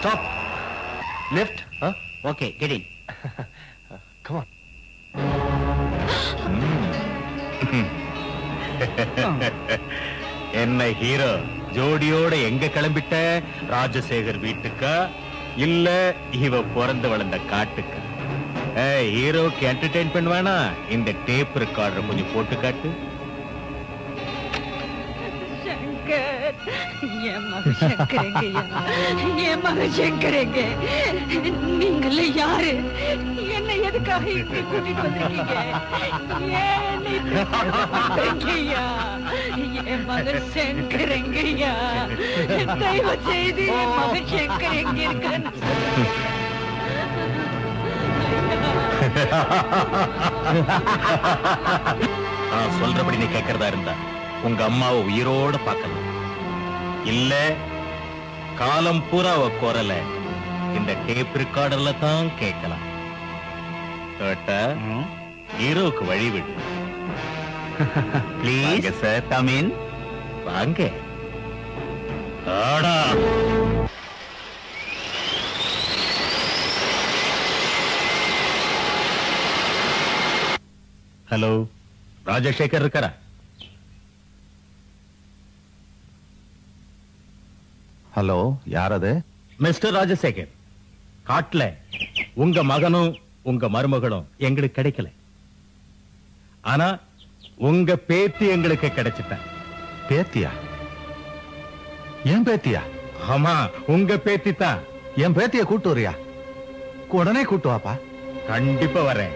Stop left okay get in come on என்ன ஹீரோ ஜோடியோட எங்க கிளம்பிட்ட? ராஜசேகர் வீட்டுக்கா இல்ல இவ பிறந்து வளர்ந்த காட்டுக்கா? ஹீரோக்கு என்டர்டெயின் பண்ணுவானா? இந்த டேப் ரெக்கார்டர் கொஞ்சம் போட்டு காட்டு. என் மக சங்கரங்கய்யா, என் மக சங்கரங்க, நீங்களே யாரு? என்ன எதுக்காக இப்படி கூட்டிட்டு வந்திருக்கீங்க? ஏன் இப்படி பண்றீங்கய்யா? என் மக சங்கரங்கய்யா, தயவு செய்து என் மக சங்கரங்க இருக்கான்னு நான் சொல்றபடி நீ கேட்கறதா இருந்தா உங்க அம்மாவை உயிரோட பார்க்கலாம், இல்ல காலம் பூரா அவ குரல இந்த டேப் ரெக்கார்டர்ல தான் கேட்கலாம். ஹீரோக்கு வழி விடு ப்ளீஸ். Sir come in. வாங்க. ஆடா. ஹலோ, ராஜசேகர் இருக்காரா? ஹலோ, யார் அது? மிஸ்டர் ராஜசேகர், காட்டுல உங்க மகனும் உங்க மருமகளும் எங்களுக்கு கிடைக்கல, ஆனா உங்க பேத்தி எங்களுக்கு கிடைச்சிட்ட. பேத்தியா? என் பேத்தியா? ஆமா, உங்க பேத்தி தான். என் பேத்திய கூட்டு வரியா? உடனே கூட்டு வாப்பா. கண்டிப்பா வரேன்.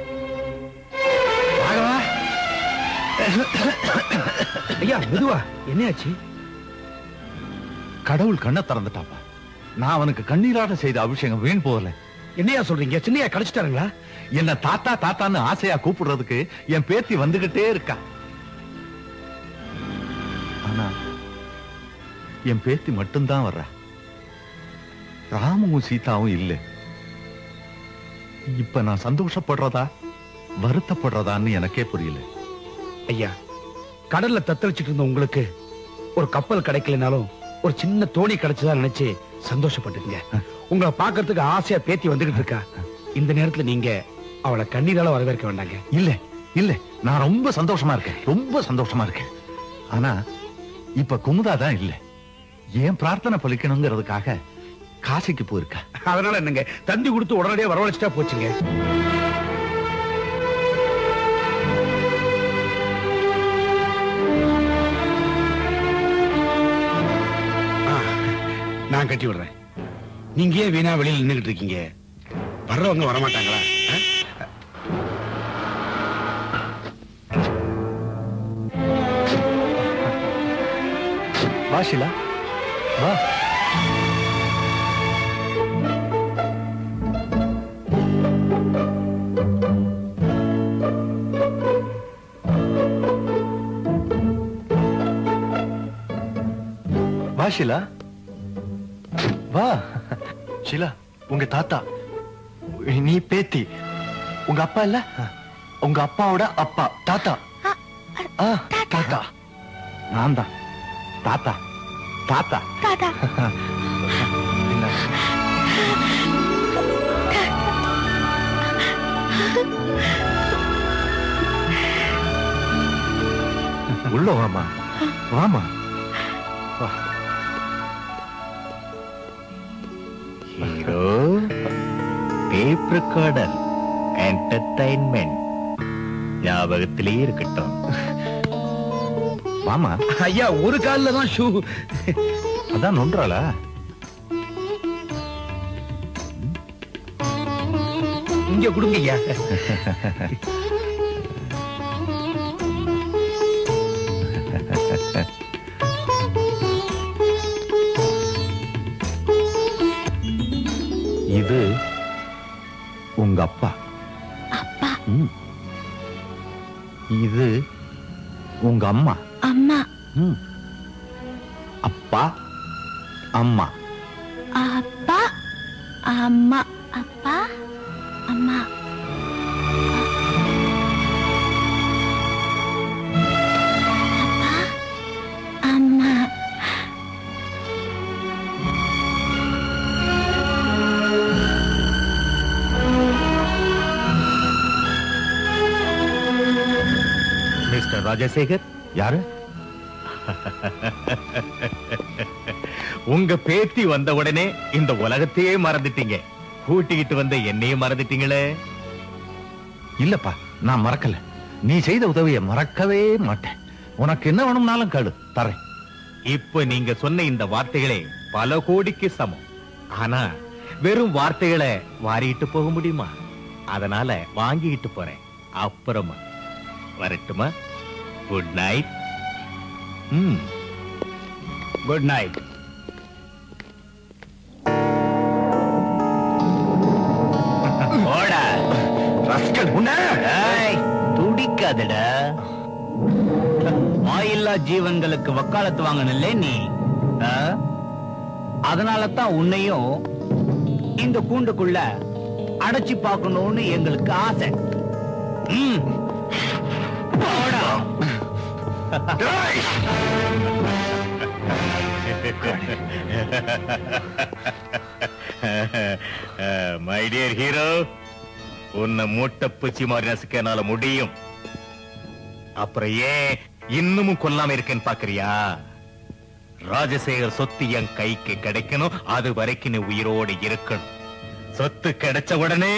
ஐயா மெதுவா, என்னையாச்சு? கடவுள் கண்ணை திறந்துட்டாப்பா. நான் அவனுக்கு கண்ணீராட செய்த அபிஷேகம் வீண் போகல. என்னையா சொல்றீங்க? சின்னையா கிடைச்சிட்டாருங்களா? என்ன தாத்தா தாத்தான்னு ஆசையா கூப்பிடுறதுக்கு என் பேத்தி வந்துகிட்டே இருக்கா. ஆனா என் பேத்தி மட்டும்தான் வர்றா. ராமுவும் சீதாவும் இல்ல. இப்ப நான் சந்தோஷப்படுறதா வருத்தப்படுறதான்னு எனக்கே புரியல. ஐயா, கடல்ல தத்தளிச்சிட்டு இருந்த உங்களுக்கு ஒரு கப்பல் கிடைக்கலனாலும் ஒரு சின்ன தோணி கிடைச்சதா நினைச்சு சந்தோஷப்பட்டுங்க. உங்களை பாக்குறதுக்கு ஆசையா பேத்தி வந்துகிட்டு இருக்கா. இந்த நேரத்துல நீங்க அவளை கண்ணீரால வரவேற்க வேண்டாங்க. இல்ல இல்ல, நான் ரொம்ப சந்தோஷமா இருக்கேன், ரொம்ப சந்தோஷமா இருக்கேன். ஆனா இப்ப குமுதா தான் இல்ல. ஏன் பிரார்த்தனை பலிக்கணுங்கிறதுக்காக காசிக்கு போயிருக்கா. அதனால என்னங்க, தந்தி கொடுத்து உடனடியா வரவழைச்சிட்டா போச்சுங்க. நான் கட்டி விடுறேன். நீங்க ஏன் வீணா வெளியில நின்றுட்டு இருக்கீங்க? வர்றவங்க வரமாட்டாங்களா? வா ஷீலா, வா. வா ஷீலா, வா. ஷீலா, உங்க தாத்தா, நீ பேத்தி, உங்க அப்பா இல்ல, உங்க அப்பாவோட அப்பா தாத்தா. தாத்தா நான் தான் தாத்தா. தாத்தா தாத்தா. உள்ள வாமா, வாமா. ஹீரோ டேப் ரெக்கார்டர் என்டர்டைன்மெண்ட் ஞாபகத்திலே இருக்கட்டும். வாமா. ஐயா, ஒரு கால்ல தான் ஷூ. அதான் நொன்றாளா? இங்க கொடுங்க ஐயா. இது உங்க அப்பா. அப்பா. இது உங்க அம்மா. அம்மா. அப்பா அம்மா. அப்பா அம்மா. அப்பா அம்மா. அப்பா அம்மா. மிஸ்டர் ராஜசேகர். யாரு? உங்க பேத்தி வந்த உடனே இந்த உலகத்தையே மறந்துட்டீங்க. கூட்டிக்கிட்டு வந்த என்னையே மறந்துட்டீங்களே. இல்லப்பா, நான் மறக்கல. நீ செய்த உதவியை மறக்கவே மாட்டேன். உனக்கு என்ன வேணும்னாலும் கேளு, தரேன். இப்ப நீங்க சொன்ன இந்த வார்த்தைகளே பல கோடிக்கு சமம். ஆனா வெறும் வார்த்தைகளை வாரிட்டு போக முடியுமா? அதனால வாங்கிட்டு போறேன். அப்புறமா வரட்டுமா? Good night. Good night. துடிக்காதடா. வாயில்லா ஜீவன்களுக்கு வக்காலத்து வாங்கணும்ல நீ. அதனால தான் உன்னையும் இந்த கூண்டுக்குள்ள அடைச்சி பார்க்கணும்னு எங்களுக்கு ஆசை. மை டியர் ஹீரோ, உன்னை மூட்டை பூச்சி மாதிரி நசுக்க என்னால முடியும். அப்புறம் ஏன் இன்னமும் கொல்லாம இருக்கேன்னு பாக்குறியா? ராஜசேகர் சொத்து என் கைக்கு கிடைக்கணும். அது வரைக்கும் நீ உயிரோடு இருக்கணும். சொத்து கிடைச்ச உடனே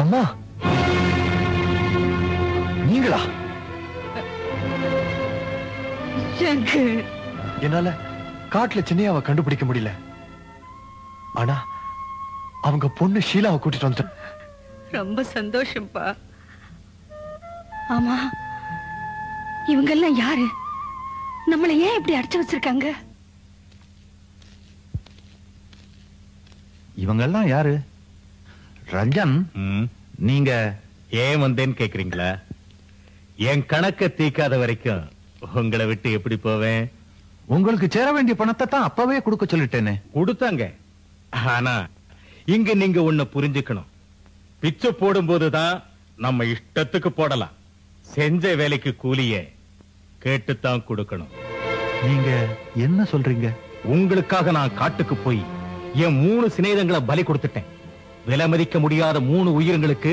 அம்மா, நீங்களா? என்னால காட்டுல சின்னையாவை கண்டுபிடிக்க முடியல. ஆனா அவங்க பொண்ணு ஷீலாவை கூட்டிட்டு வந்து. ரொம்ப சந்தோஷம்ப்பா. ஆமா, இவங்க எல்லாம் யாரு? நம்மளை ஏன் இப்படி அடைச்சு வச்சிருக்காங்க? இவங்கெல்லாம் யாரு? ரஞ்சன், நீங்க ஏன் வந்தேன்னு கேக்குறீங்களா? என் கணக்க தீக்காத வரைக்கும் உங்களை விட்டு எப்படி போவேன்? உங்களுக்கு சேர வேண்டிய பணத்தை தான் அப்பவே கொடுக்க சொல்லிட்டேனே. கொடுத்தாங்க. ஆனா இங்க நீங்க ஒண்ணு புரிஞ்சுக்கணும். பிச்சை போடும் போதுதான் நம்ம இஷ்டத்துக்கு போடலாம். செஞ்ச வேலைக்கு கூலிய கேட்டுத்தான் கொடுக்கணும். நீங்க என்ன சொல்றீங்க? உங்களுக்காக நான் காட்டுக்கு போய் என் 3 சிநேகிதங்களை பலி கொடுத்துட்டேன். விலை மதிக்க முடியாத 3 உயிர்களுக்கு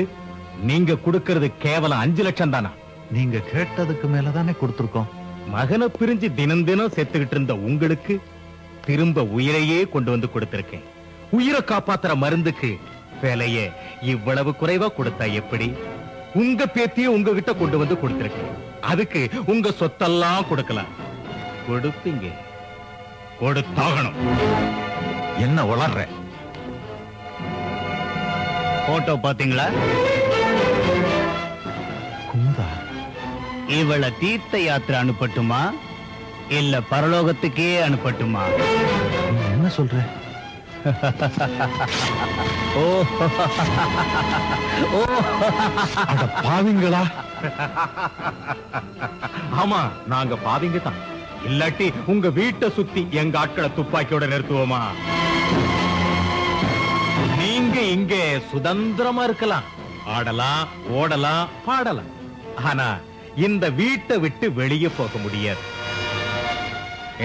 நீங்க கொடுக்கிறது கேவலம் 5 லட்சம் தானா? நீங்க கேட்டதுக்கு மேலதானே கொடுத்திருக்கோம். மகனை பிரிஞ்சு தினம் தினம் செத்துக்கிட்டு இருந்த உங்களுக்கு திரும்ப உயிரையே கொண்டு வந்து கொடுத்திருக்கேன். உயிரை காப்பாத்துற மருந்துக்கு விலைய இவ்வளவு குறைவா கொடுத்தா எப்படி? உங்க பேத்தியை உங்ககிட்ட கொண்டு வந்து கொடுத்திருக்கேன். அதுக்கு உங்க சொத்தெல்லாம் கொடுக்கலாம். கொடுப்பீங்க, கொடுத்தாகணும். என்ன வளர்ற? போட்டோ பாத்தீங்களா? குமுதா, இவளை தீர்த்த யாத்திரை அனுப்பட்டுமா இல்ல பரலோகத்துக்கே அனுப்பட்டுமா? என்ன சொல்ற? ஓ அட பாவிங்களா! ஆமா, நாங்க பாவிங்க தான். இல்லாட்டி உங்க வீட்டை சுத்தி எங்க ஆட்களை துப்பாக்கியோட நிறுத்துவோமா? நீங்க இங்க சுதந்திரமா இருக்கலாம், ஆடலாம், ஓடலாம், பாடலாம். ஆனா இந்த வீட்டை விட்டு வெளியே போக முடியாது.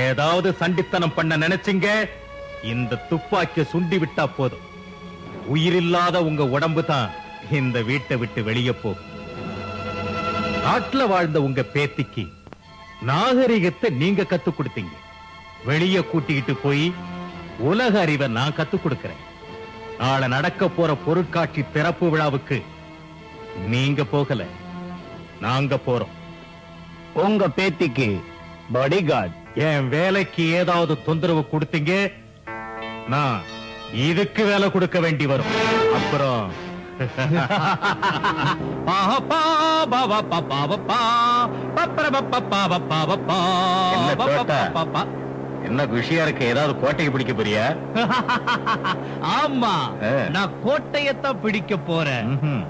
ஏதாவது சண்டித்தனம் பண்ண நினைச்சீங்க, இந்த துப்பாக்கிய சுண்டி விட்டா போதும். உயிரில்லாத உங்க உடம்பு தான் இந்த வீட்டை விட்டு வெளியே போ. நாட்டுல வாழ்ந்த உங்க பேத்திக்கு நாகரிகத்தை நீங்க கத்துக் கொடுத்தீங்க. வெளியே கூட்டிக்கிட்டு போய் உலக அறிவை நான் கத்துக் கொடுக்கிறேன். நாளை நடக்க போற பொருட்காட்சி திறப்பு விழாவுக்கு நீங்க போகல, நாங்க போறோம். உங்க பேத்திக்கு பாடிகார்ட். என் வேலைக்கு ஏதாவது தொந்தரவு கொடுத்தீங்க, நான் இதுக்கு வேலை கொடுக்க வேண்டி வரும். அப்புறம் என்ன விஷயம் இருக்கு? ஏதாவது கோட்டையை பிடிக்க போறியா? ஆமா, நான் கோட்டையத்தான் பிடிக்க போறேன்.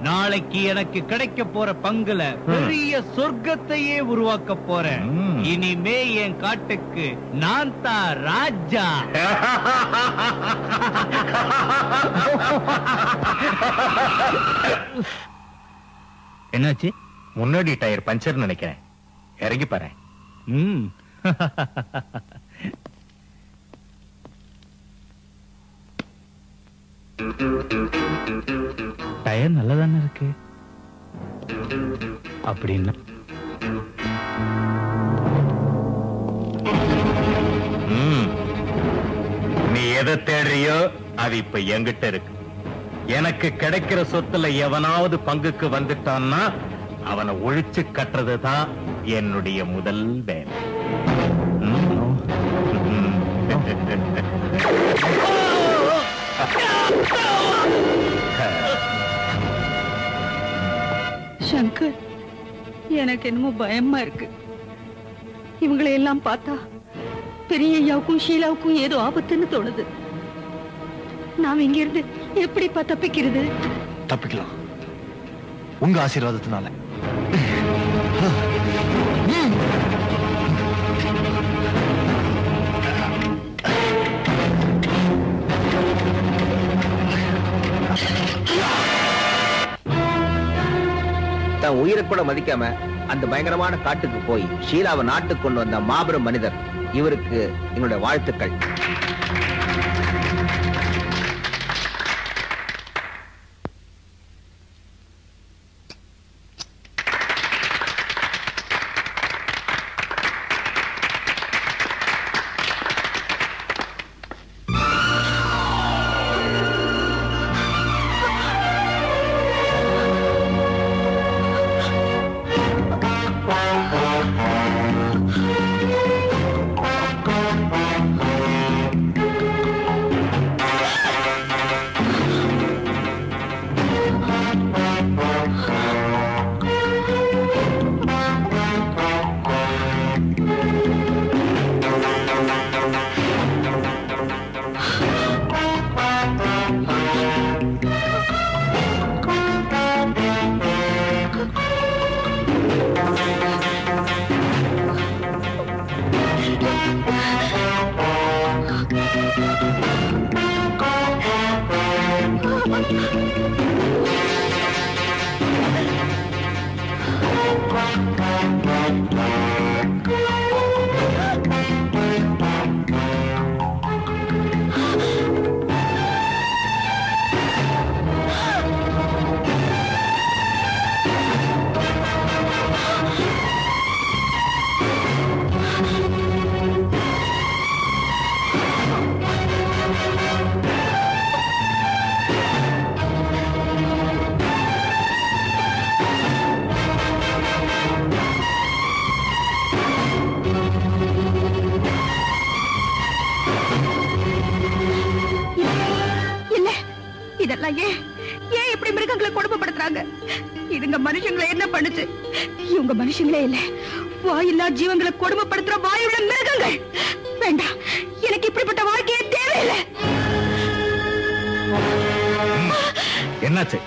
நாளைக்கு எனக்கு கிடைக்க போற பங்குல பெரிய சொர்க்கத்தையே உருவாக்க போறேன். இனிமே என் காட்டுக்கு நான் தான் ராஜா. என்னாச்சு? முன்னாடி டயர் பஞ்சர் நினைக்கிறேன். இறங்கி பாரு. டயர் நல்லதானே இருக்கு. அப்படின்னா நீ எதை தேடுறியோ அது இப்ப என்கிட்ட இருக்கு. எனக்கு கிடைக்கிற சொத்துல எவனாவது பங்குக்கு வந்துட்டான்னா அவனை ஒழிச்சு கட்டுறதுதான் என்னுடைய முதல் வேலை. சங்கர், எனக்கு என்னமோ பயமா இருக்கு. இவங்களை எல்லாம் பார்த்தா பெரிய ஐயாவுக்கும் ஷீலாவுக்கும் ஏதோ ஆபத்துன்னு தோணுது. நாம் இங்க இருந்து எப்படிப்பா தப்பிக்கிறது? தப்பிக்கலாம், உங்க ஆசீர்வாதத்தினால. தன் உயிரை கூட மதிக்காம அந்த பயங்கரமான காட்டுக்கு போய் ஷீலாவை நாட்டுக்கு கொண்டு வந்த மாபெரும் மனிதர். இவருக்கு எங்களுடைய வாழ்த்துக்கள். இதெல்லாம் ஏன் இப்படி மிருகங்களை கொடுமைப்படுத்துறாங்க? இதுங்க மனுஷங்களை என்ன பண்ணுச்சு? இவங்க மனுஷங்களே இல்ல, வாயில்லா ஜீவங்களை கொடுமைப்படுத்துற வாயுள்ள மிருகங்கள். வேண்டாம், எனக்கு இப்படிப்பட்ட வாழ்க்கையே தேவையில்லை. என்னாச்சு?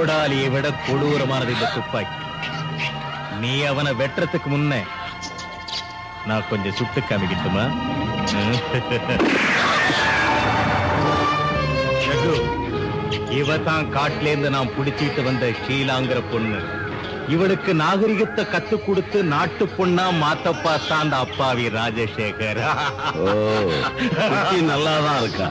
கோடாலியை விட கொடூரமானது இந்த துப்பாக்கி. நீ அவனை வெட்டுறதுக்கு முன்ன நான் கொஞ்சம் சுட்டு காமிக்கட்டுமா? இவ தான் காட்டுல இருந்து நான் பிடிச்சிட்டு வந்த ஷீலாங்கிற பொண்ணு. இவளுக்கு நாகரிகத்தை கத்து கொடுத்து நாட்டு பொண்ணா மாத்த பார்த்தா அந்த அப்பாவி ராஜசேகர். நல்லாதான் இருக்கா.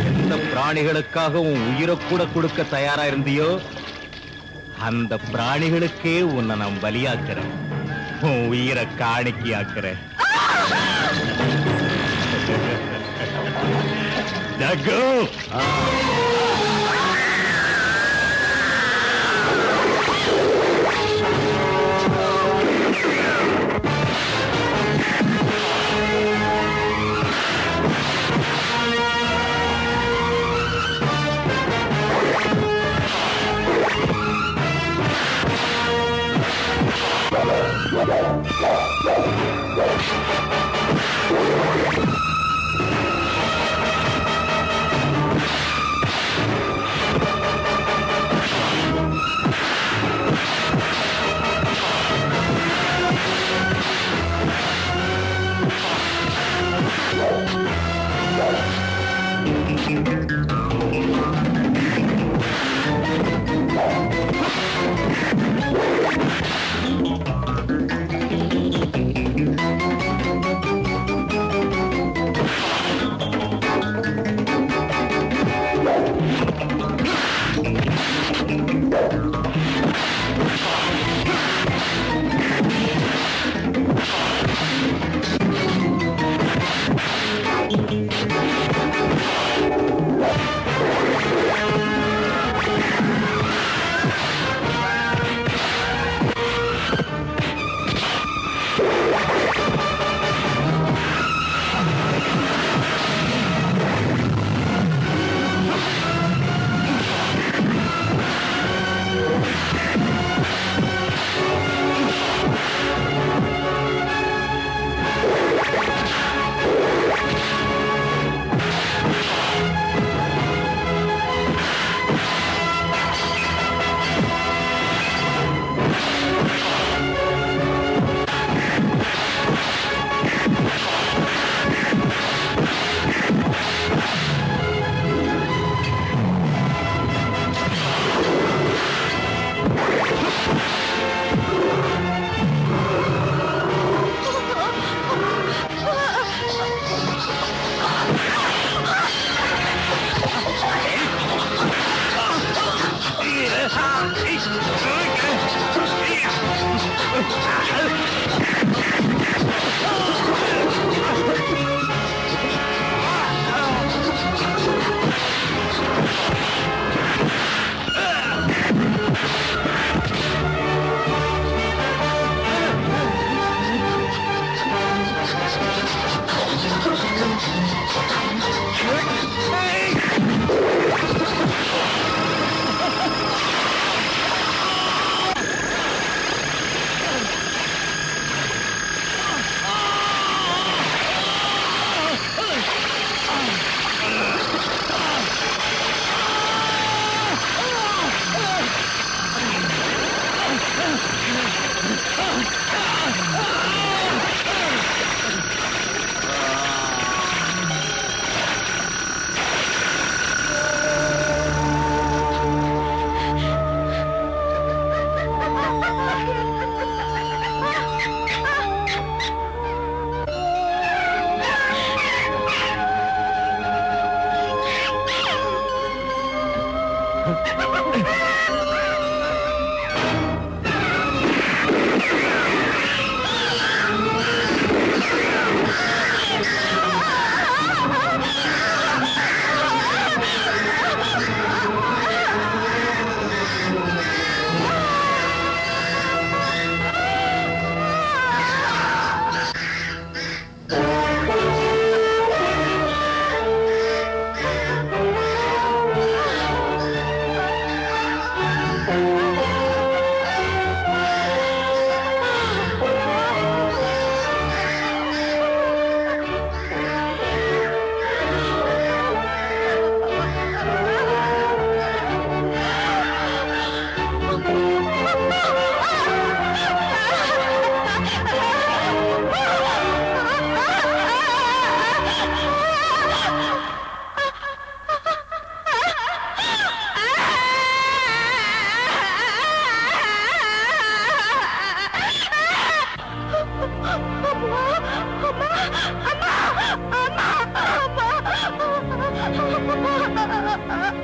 எந்த பிராணிகளுக்காக உன் உயிரை கூட கொடுக்க தயாரா இருந்தியோ அந்த பிராணிகளுக்கே உன்னை நான் பலியாக்குறேன். உன் உயிரை காணிக்கையாக்குறேன். ஜக்கு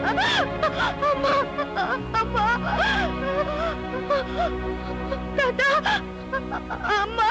அம்மா அம்மா தாத்தா அம்மா